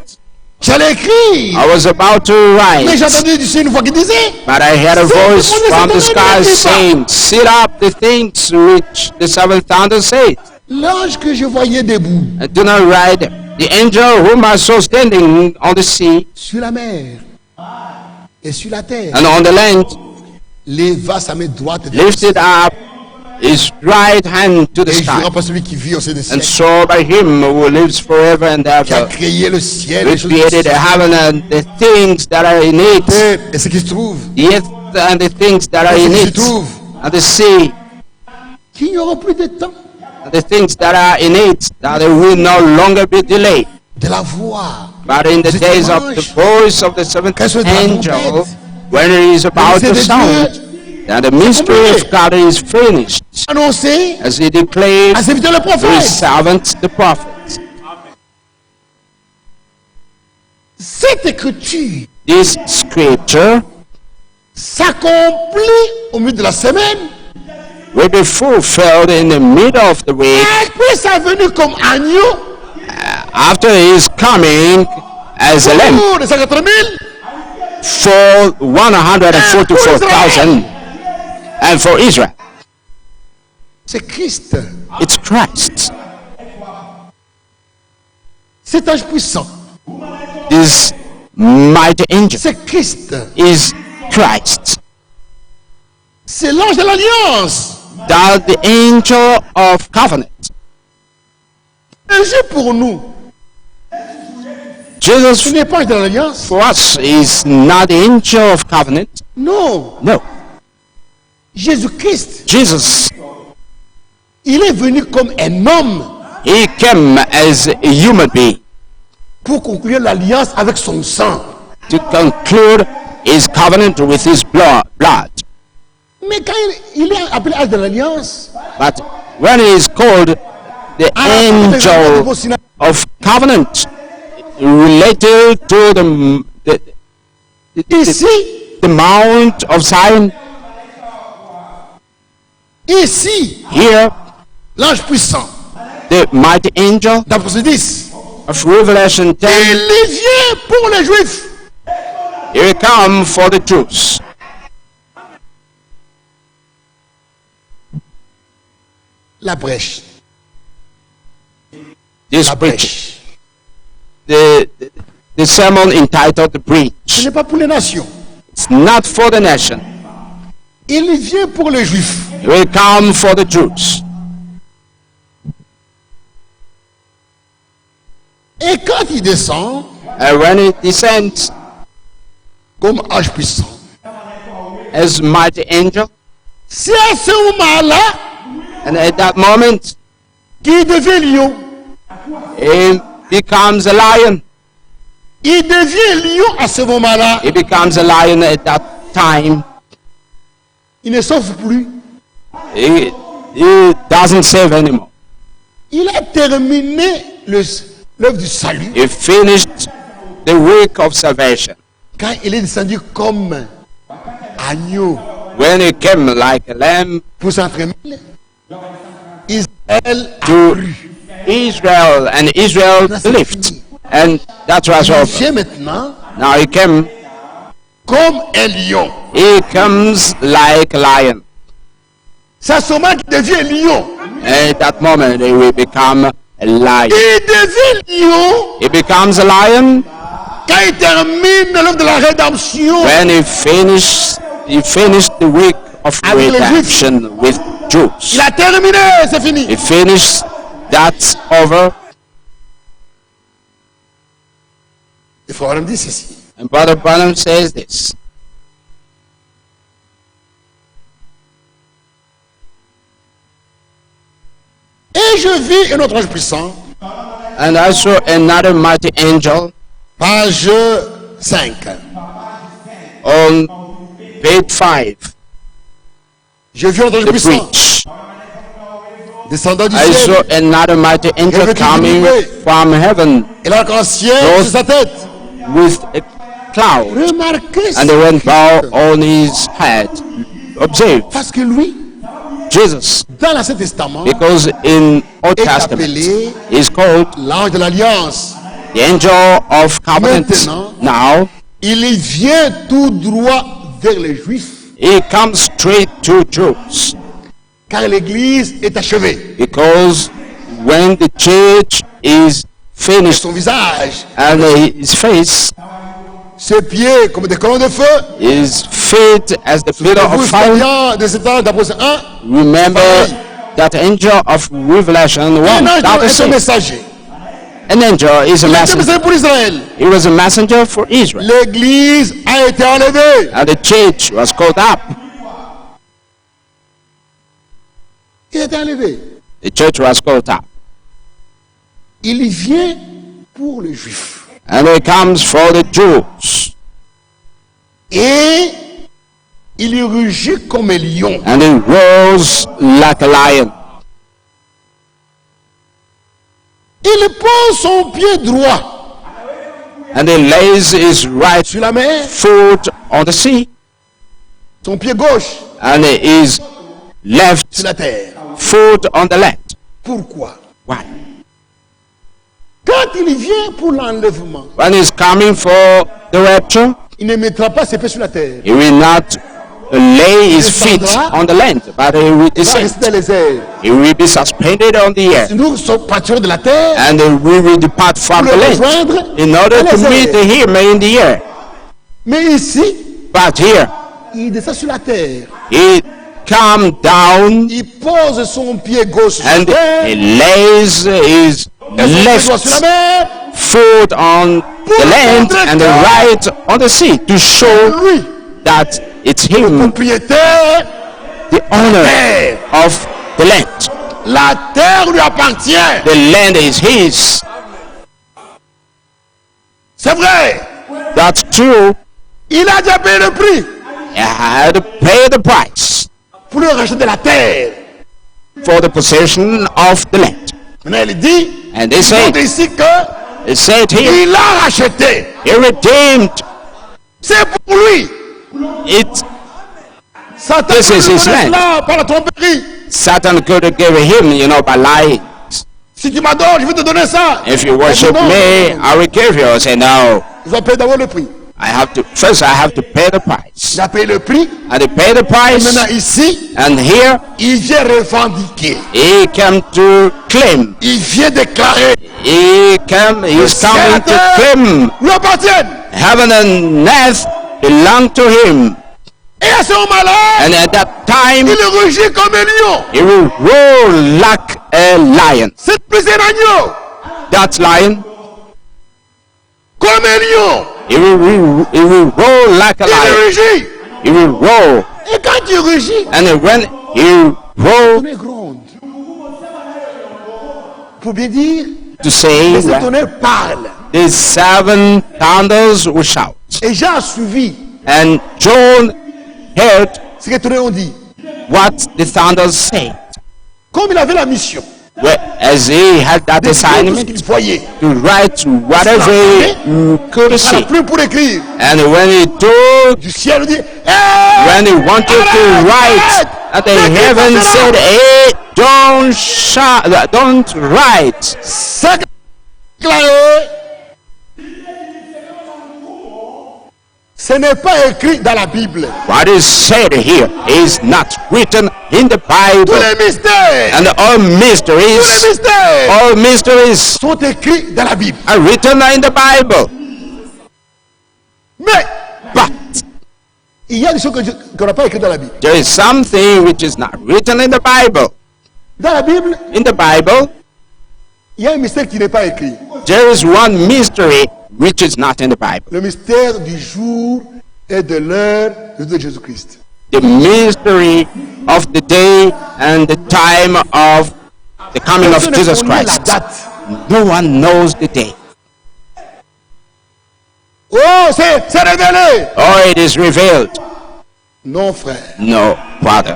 j'allais écrire. I was about to Mais j'ai write, entendu du ciel une voix qui disait, but I heard a voice from the sky saying, "Seal up the things which the seven thunders said, l'ange que je voyais debout and do not write them." The angel whom I saw standing on the sea sur la mer et sur la terre and on the land leva sa main droite lifted up his right hand to the et jura sky par celui qui vit au sein des and siècles, swore by him who lives forever and qui a ever, créé le ciel, who les choses created the heaven and the things that are in it, et ce qui se trouve, the earth and the things that are et ce in qui se it, trouve, and the sea qu'il n'y aura plus de temps and the things that are in it, that they will no longer be delayed. de la voix. But in the The days of the voice of the seventh angel, when it is about to sound, that the mystery of God is finished, Annoncé as he declared à ses serviteurs le to his prophète. servants the prophets. Cette écriture This scripture s'accomplit au milieu de la semaine. will be fulfilled in the middle of the week Après sa venue comme agneau, after his coming as a lamb pour les 50 000, for 144,000 and for Israel. c'est Christ. It's Christ. Cet ange puissant, This mighty angel c'est Christ. is Christ. C'est l'ange de l'alliance. That the angel of covenant. Jésus pour nous, ce Jesus n'est pas l'ange de l'alliance. for us is not the angel of covenant. Non, No. Jésus-Christ, Jesus, il est venu comme un homme he came as a human being pour conclure l'alliance avec son sang. to conclude his covenant with his blood. Mais quand il est appelé Arche de l'Alliance, But when he is called the angel of covenant, related to the Mount of Zion, ici, here, l'ange puissant, the mighty angel d'Apocalypse 10, of Revelation 10, il vient pour les Juifs. he will come for the Jews. La brèche. This La breach, brèche. the sermon entitled The Ce Breach. n'est pas pour les nations. It's not for the nation. Il vient pour les Juifs. He will come for the Jews. Et quand il descend, And when he descends comme ange puissant, as mighty angel, c'est à ce moment-là and at that moment, qu'il devient lion. he becomes a lion. Il devient lion à ce moment-là. He becomes a lion at that time. Il ne souffre plus. He doesn't save anymore. Il a terminé l'œuvre du salut He finished the work of salvation. quand il est descendu comme agneau When he came like a lamb pour s'entraîner. Israël a to cru. Israel, and Israel believed. And that was Il over. vient maintenant Now he came, comme un lion. he comes like a lion. C'est à ce moment qu'il devient lion. At that moment he will become a lion. Il devient lion He becomes a lion quand il termine l'œuvre de la rédemption. when he finished the work of Avec les redemption with Il Jews. a terminé, c'est fini. He finished, that's over. Il faut me dire ceci. And Brother Branham says this. Et je vis un autre ange puissant, And I saw another mighty angel page 5. on page 5, Je vis un autre ange the puissant, breach. descendant du I saw ciel. another mighty angel Everything coming you from heaven Et l'arc-en-ciel Rose. sur sa tête. with a cloud, Remarquez and they went bow ça. on his head. Observe, Parce que lui, Jesus, dans l'Ancien Testament, because in Old est Testament appelé is called l'ange de l'Alliance. the angel of covenant. Maintenant, Now il vient tout droit vers les Juifs, he comes straight to Jews, car l'Église est achevée. because when the church is finished Son visage, and his face ses pieds comme des colonnes de feu. is fit as the pillar Vous of fire, souvenez de cet ange d'Apocalypse 1. remember that angel of Revelation Un 1, ange that the est un same. messager. An angel is a Il est un messenger. messager pour Israël. He was a messenger for Israel, L'Église a été enlevée. and the church was caught up. Il a été enlevé. The church was caught up, Il vient pour les Juifs. and he comes for the Jews, Et il rugit comme un lion. and he roars like a lion. Il pose son pied droit And he lays his right sur la mer, foot on the sea, son pied gauche and his sur left la terre. foot on the land. Pourquoi? Why? Quand il vient pour l'enlèvement, When he's coming for the rapture, il ne mettra pas ses pieds sur la terre. he will not lay his feet on the land, but he will Il va descend. rester dans les airs. He will be suspended on the air, Nous sommes partis de la terre and we will depart from pour the le land rejoindre in order dans to les meet airs. him in the air. Mais ici, But here, il descend sur la terre. he come down Il pose son pied gauche sur la and terre. he lays his Et son pied droit sur la left mer. foot on the land and the right on the sea to show Lui, that it's him, propriétaire, the owner of the land. la terre lui appartient. The land is his. C'est vrai. That's true. Il a déjà payé le prix He had to pay the price pour le rachat de la terre. for the possession of the land. Maintenant, il dit, And they il say, dit ici it said here, qu'il a racheté. he redeemed C'est pour lui. it. Satan This is his land. là par la tromperie. Satan could have given him, by lying. Si tu m'adores, je vais te donner ça. If you worship Non, me, I will give you. I say, no, Ils ont payé d'abord le prix. I have to pay the price. Il a payé le prix. And he paid the Et price. maintenant ici, And here, il vient revendiquer. he came to claim. Il vient déclarer. He's coming to claim. Lui appartiennent. Heaven and earth belong to him. Et à ce moment-là, And at that time, il rugit comme un lion. he will roar like a lion. C'est plus un agneau. That lion, Comme un lion. he will roar like a Il lion. rugit. He will roar. Et quand il rugit, And when he roar, on est gronde. Pour bien dire, to say les that tonnerres parlent. the seven thunders will shout. Et Jean a suivi And John heard ce que les tonnerres ont dit. what the thunders said. Comme il avait la mission As he had that de dire tout ce assignment qu'il voyait. to write whatever he could Il see. n'a plus pour écrire. And when he told, Du ciel, il dit, hey, when he wanted to write, and the heaven said, hey, don't shout, don't write. c'est déclaré. Ce n'est pas écrit dans la Bible. What is said here is not written in the Tous Bible. les mystères, And tous les mystères all mysteries sont écrits dans la Bible. are written in the Bible. Mais But il y a des choses qu'on n'a pas écrites dans la Bible. there is something which is not written in the Bible. Dans la Bible, In the Bible, il y a un mystère qui n'est pas écrit. there is one mystery which is not in the Bible. Le mystère du jour et de l'heure de Jésus-Christ. The mystery of the day and the time of the coming of Personne ne Jesus connaît la Christ. date. No one knows the day. Oh, c'est révélé. Oh, it is revealed. Non, frère. No, Father.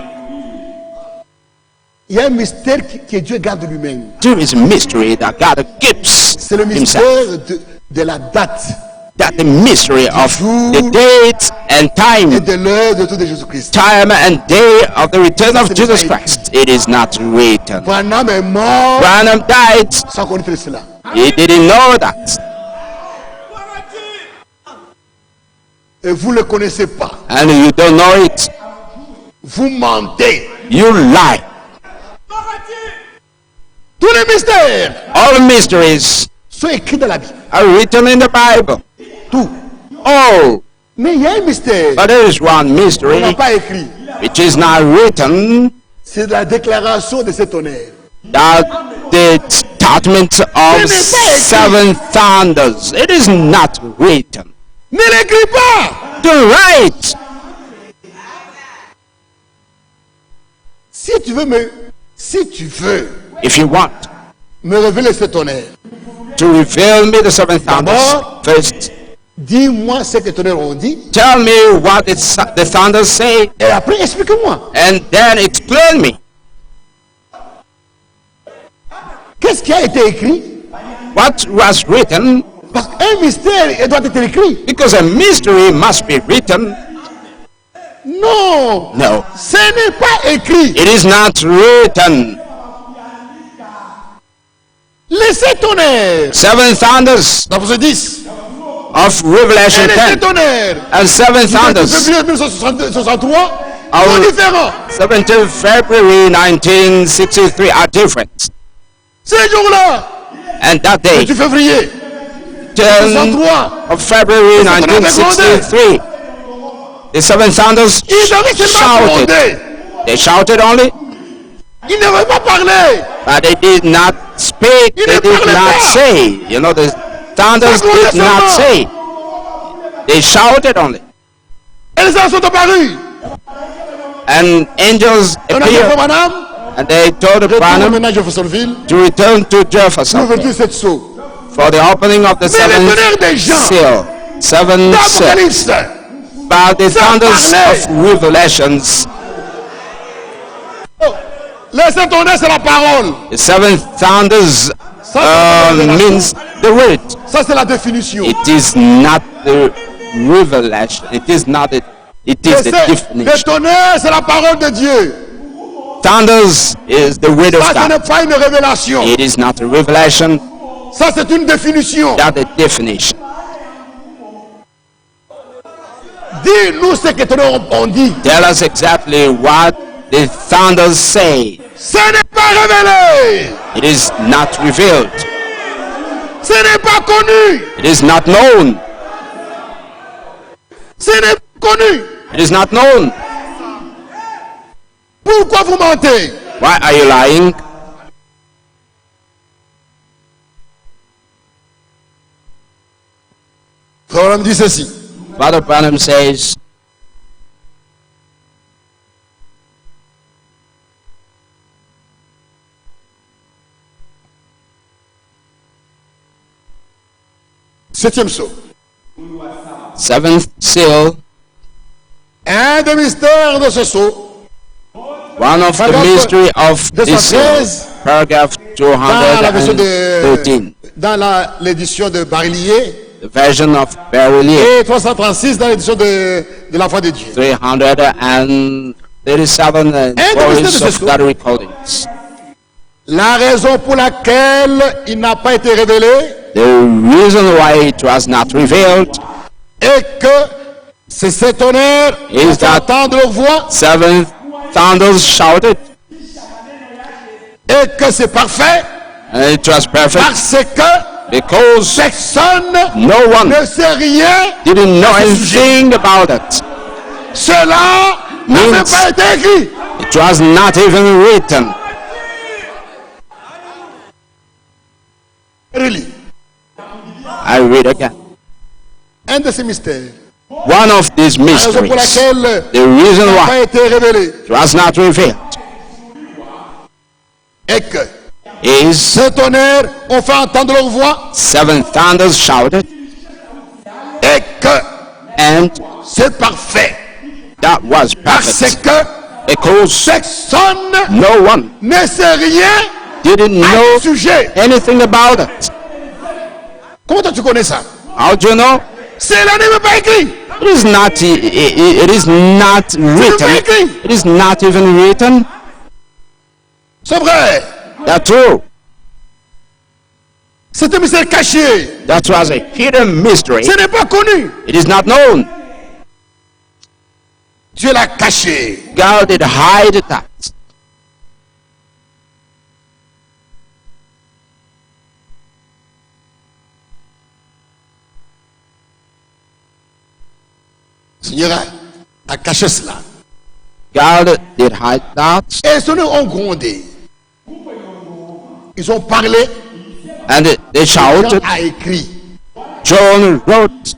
Il y a un mystère que Dieu garde lui-même. There is a mystery that God keeps C'est le himself. mystère de la date That the mystery of jour the date and et time, de l'heure de retour de Jésus-Christ. time and day of the return of Jesus Christ. It is not written. Branham est mort Branham died. sans connaître cela. He didn't know that. Et vous ne le connaissez pas. And you don't know it. Vous mentez. You lie. Tous les mystères All mysteries sont écrits dans la Bible. are written in the Bible. Tout. All. Mais il y a un mystère But there is one qu'on n'a mystery pas écrit. which is not written, C'est la déclaration de cet honneur. that the statement of seven thunders. It is not written. Ne l'écris pas. To write. Si tu veux If you want me révéler cet honneur, to reveal me the seven thunders, first dis-moi ce que ton honneur ont dit. tell me what the thunders say, Et après, explique-moi. and then explain me. Qu'est-ce qui a été écrit? What was written, Parce qu'un mystère il doit être écrit. because a mystery must be written. Non. No, Ce n'est pas écrit. it is not written. Les sept honneurs. Seven thunders Dans verset 10. of Revelation Et les 10 sept honneurs. and seven thunders Février 1963 Ah sont oui. différents. 17 February 1963 are different. Ces jours-là, And that day, 28 février 10 1963, of February 1963, the seven thunders ils avaient seulement shouted. demandé. They shouted only, Ils n'avaient pas parlé. but they did not speak. Ils They ne did parlaient not pas. say. You know, the thunders Ça comptait did not seulement. say. They shouted only. Et les anges sont apparus. And angels On a dit appeared, Madame, and they told retourne Branham maintenant à Jeffersonville. to return to Jefferson L'ouverture de cette sceau. for the opening of the Mais les seventh tonnerres des gens seal. Seven d'Apocalypse. By the Ça thunders parlait. of Revelations. Les sept tonnerres, c'est la parole. The seven thunders means the word. Ça, c'est la définition. It is not the revelation. It is not it. It is the Les definition. tonnerres, c'est la parole de Dieu. Thunders is the word of Ça, ce n'est God. pas une révélation. It is not a revelation. Ça, c'est une définition. That's the definition. Dis-nous ce que tonnerres ont dit. Tell us exactly what the thunders say. Ce n'est pas révélé. It is not revealed. Ce n'est pas connu. It is not known. Ce n'est pas connu. It is not known. Pourquoi vous mentez? Why are you lying? Frère Branham dit ceci. Father Branham says, Septième saut. seventh seal, Un des mystères de ce saut, one of the mystery of this seal, 213, paragraph dans la version 213, dans l'édition de Barillier, the version of Beryllier, et 336 dans l'édition de la foi de Dieu. 337 Voice of God Recordings. La raison pour laquelle il n'a pas été révélé The reason why it was not revealed est que ces sept tonnerres Is ont that- entendre leur voix seven thunders shouted, et que c'est parfait and it was perfect parce que because personne no one ne sait rien. didn't know à ce sujet. anything about it. Cela n'avait Means- pas été écrit. It was not even written. Relis. I read again. Un de ces mystères, One of these la raison pour mysteries, laquelle the reason il n'a why pas été révélé it was not revealed, est que is ces tonnerres ont fait entendre leur voix seven thunders shouted, et que and c'est parfait that was parce perfect que because personne no one ne sait rien didn't à know ce sujet. anything about it. Comment toi tu connais ça? How do you know? Cela n'est même pas écrit. It is not. It is not written. It is not even written. C'est vrai. That's true. C'est un mystère caché. That was a hidden mystery. Ce n'est pas connu. It is not known. Dieu l'a caché. God did hide that. Le Seigneur a caché cela. God did hide that, Et ceux ont grondé. Ils ont parlé. and they Jean shouted. a écrit. John wrote,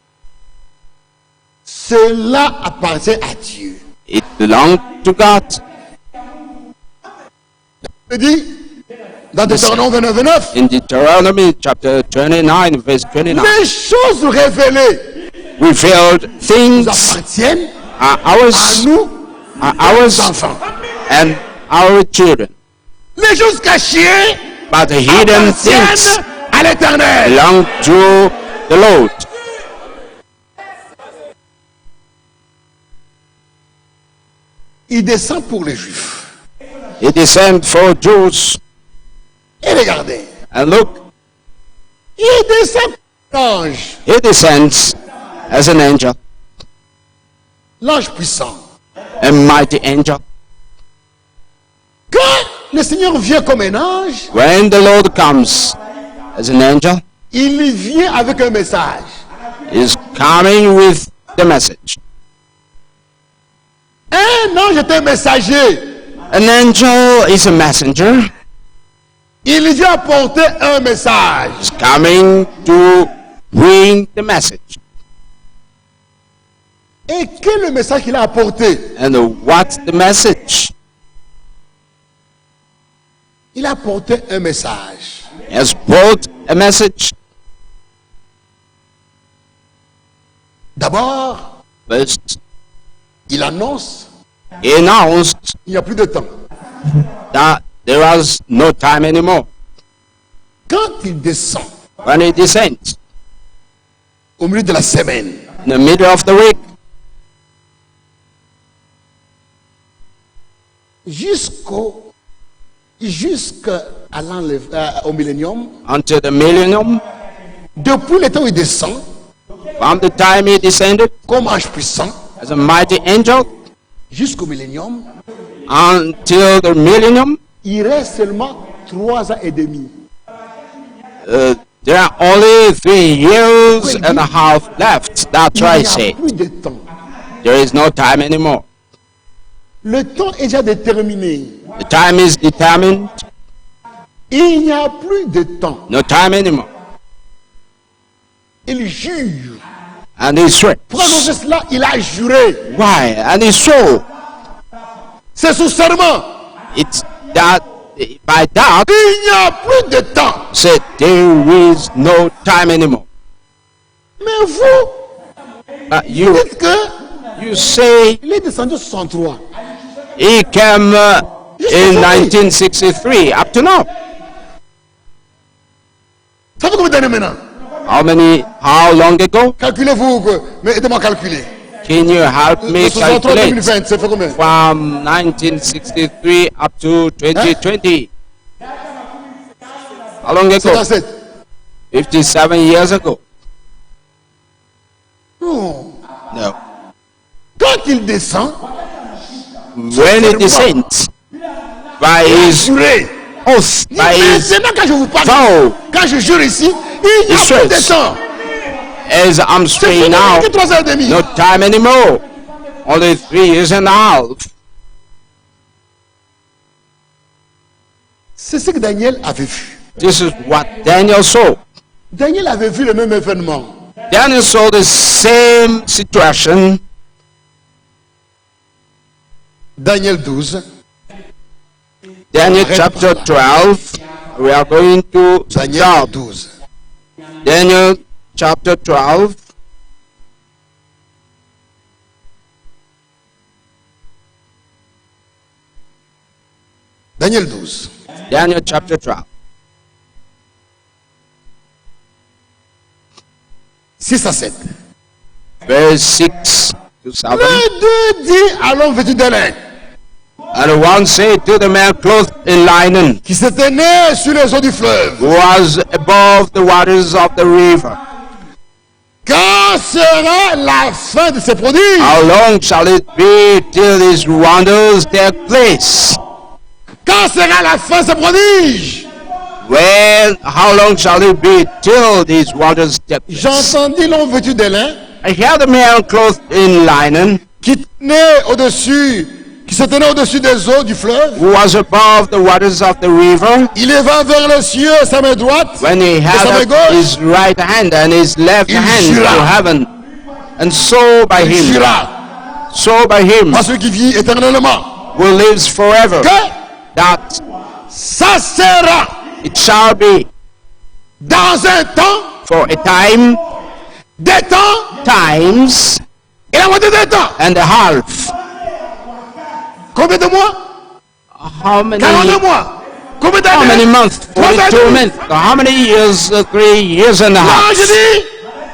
Cela appartient à Dieu. "It belonged to God." Il dit dans Deutéronome 29, 29, In Deuteronomy chapter 29, verse 29, les choses révélées revealed nous things appartiennent are à ours, nous, are aux ours, enfants. and our children. Les choses cachées But the hidden things appartiennent à l'Éternel. belong to the Lord. Il descend pour les Juifs. He descended for Jews, Et regardez, and look, il descend pour l'ange, he descends as an angel, l'ange puissant. a mighty angel. Quand le Seigneur vient comme un ange, When the Lord comes as an angel, il vient avec un message. he's coming with the message. Un ange est un messager. An angel is a messenger. Il vient apporter un message. He's coming to bring the message. Et quel est le message qu'il a apporté? And what's the message? Il a apporté un message. He has brought a message D'abord, First, il annonce he announced il n'y a plus de temps. that there was no time anymore. Quand il descend When he descends au milieu de la semaine, in the middle of the week, au millénium, until the millennium, depuis le temps où il descend, from the time he descended comme ange puissant, as a mighty angel, jusqu'au millénium, until the millennium, il reste seulement 3 ans et demi. there are only 3 years and a half left. That's Il why I n'y a say plus de temps. there is no time anymore. Le temps est déjà déterminé. The time is determined. Il n'y a plus de temps. No time anymore. Il jure. And he swears. Pour annoncer cela, il a juré. Why? And he swore. C'est sous serment. It's that by that Il n'y a plus de temps. said there is no time anymore. Mais vous, You dites que say il est descendu en 63. he came in 1963 up to now. Ça fait combien d'années maintenant? How long ago? Calculez-vous, mais aidez-moi à calculer. Can you help me De 63 à calculate 2020, ça fait combien? from 1963 up to 2020? How long ago? 57. 57 years ago. Non. No. Quand il descend, When it descends by his juré. oath, by his Maintenant, quand je vous parle, vow, quand je jure ici, il n'y a plus de temps. as I'm C'est saying fini, now, que 3 ans et demi. no time anymore. Only 3 years and a half. C'est ce que Daniel avait vu. This is what Daniel saw. Daniel avait vu le même événement. Daniel saw the same situation. Daniel 12. Daniel chapter 12. We are going to Daniel start. 12. Daniel chapter 12. Daniel 12. Daniel chapter 12. 6 à 7. Verse 6 to 7. Les deux dit à l'homme vêtu de lin, And one said to the man clothed in linen, qui s'était né sur les eaux du fleuve, who was above the waters of the river, quand sera la fin de ces prodiges? how long shall it be till these wonders take place? Quand sera la fin de ces prodiges? How long shall it be till these wonders take place? J'entendis l'homme vêtu de lin, I heard the man clothed in linen, qui se tenait au-dessus des eaux du fleuve. who was above the waters of the river, Il leva vers les cieux sa main droite when he et sa had main up gauche. his right hand and his left Il hand jura. to heaven, and so by Il him, jura by à celui qui vit éternellement who lives forever, que that ça sera it shall be dans un temps, for a time, des temps times, et la moitié des temps. and a half. Combien de mois? How many 42 mois. Combien How many d'années? months? 3 ans et 42 demi. months. How many years? 3 years and a half. L'ange dit,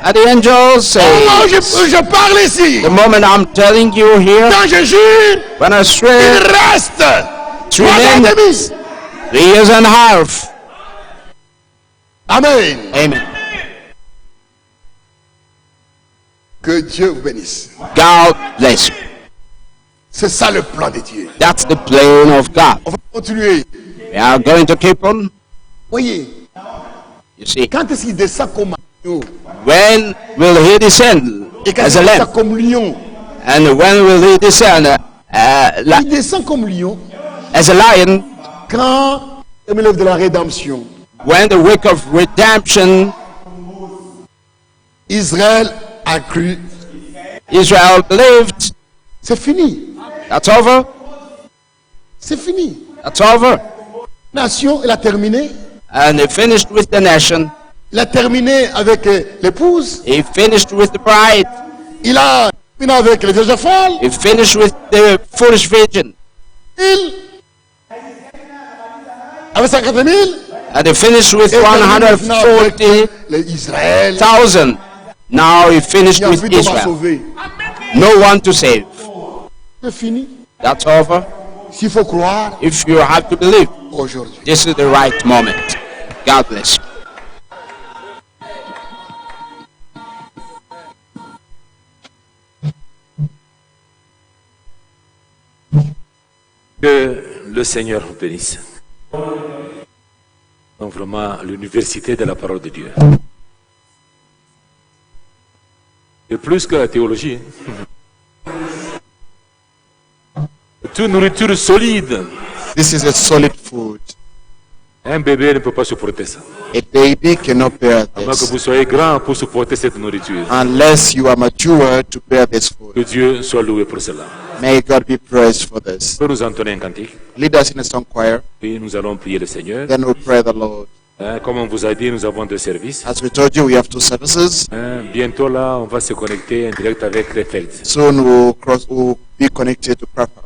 And the angel says, oh, je parle ici. the moment I'm telling you here, Quand je jure, when I il swear, reste 3 ans et remain demi. 3 years and a half. Amen. Amen. Que Dieu vous bénisse. God bless you. C'est ça le plan de Dieu. That's the plan of God. On va continuer. We are going to keep on. Voyez, You see, quand est-ce qu'il descend comme agneau when will he descend et quand as il a descend lamb? comme lion? And when will he descend Il descend comme lion as a lion? quand il me lève de la rédemption. When the week of redemption, Israël a cru. Israel believed. C'est fini. That's over. C'est fini. That's over. Nation, il a terminé. And he finished with the nation. Il a terminé avec l'épouse. He finished with the bride. Il a fini avec les vierges folles. He finished with the foolish virgin. Il avait 50 000. And he finished with Et 140,000. Israël. Now he finished Il n'y a with plus de Israel. sauver. No one to save. C'est fini. That's over. S'il faut croire If you have to believe, aujourd'hui. this is the right moment. God bless you. Que le Seigneur vous bénisse. Donc vraiment l'université de la parole de Dieu. Et plus que la théologie. C'est une nourriture solide. This is a solid food. Un bébé ne peut pas supporter ça. A baby cannot bear À moins que this vous soyez grand pour supporter cette nourriture. unless you are mature to bear this food. Que Dieu soit loué pour cela. May God be praised for this. Peut nous entonner un cantique. Lead us in a song choir, Puis nous allons prier le Seigneur. then we'll pray the Lord. Comme on vous a dit, nous avons deux services. As we told you, we have 2 services. Bientôt là, on va se connecter en direct avec Krefeld. Soon we'll be connected to Crawford.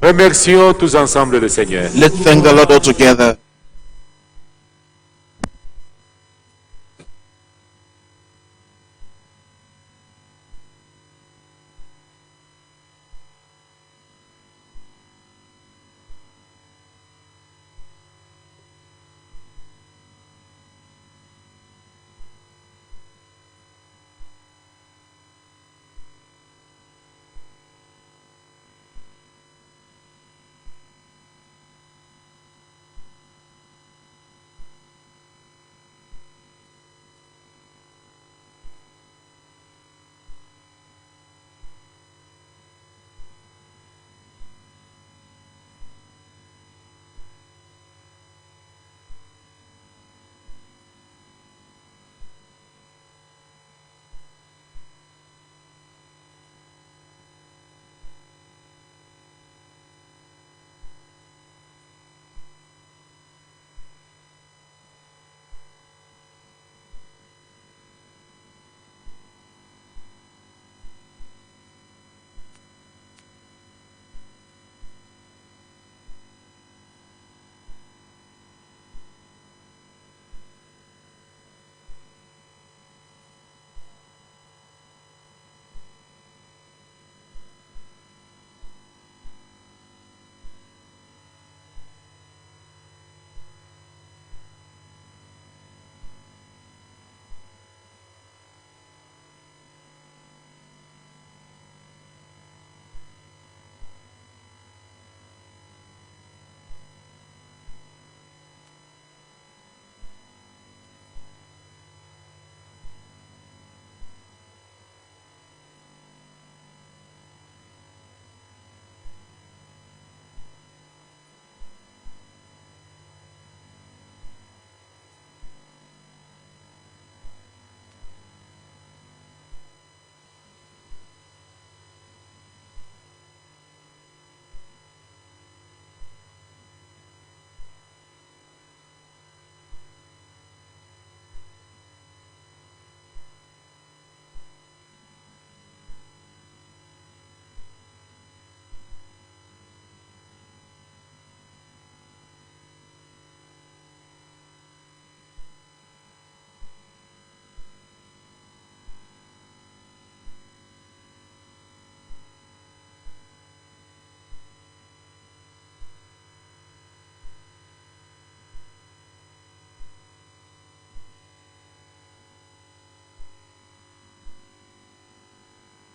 Remercions tous ensemble le Seigneur. Let's thank the Lord all together.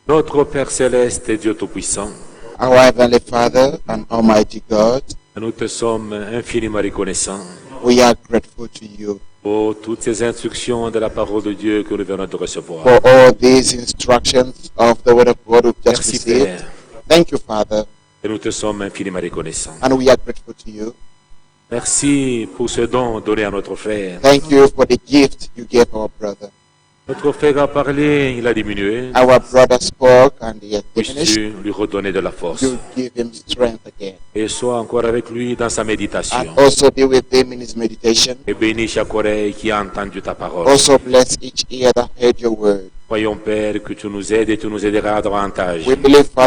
Notre Père Céleste et Dieu Tout-Puissant, Our Heavenly Father and Almighty God, nous te sommes infiniment reconnaissants we are grateful to you pour toutes ces instructions de la parole de Dieu que nous venons de recevoir. for all these instructions of the Word of God we've just Merci received. Père, Thank you, Father, et nous te sommes infiniment reconnaissants. and we are grateful to you. Merci pour ce don donné à notre frère. Thank you for the gift you gave our brother. Notre frère a parlé, il a diminué. Our brother spoke and he has diminished. Puisses-tu lui redonner de la force You give him strength again. et sois encore avec lui dans sa And méditation. also be with him in his meditation. Et bénis chaque oreille qui a entendu ta parole. Also bless each ear that heard your word. Croyons, Père, que tu nous aides et tu nous aideras davantage. We believe, Father,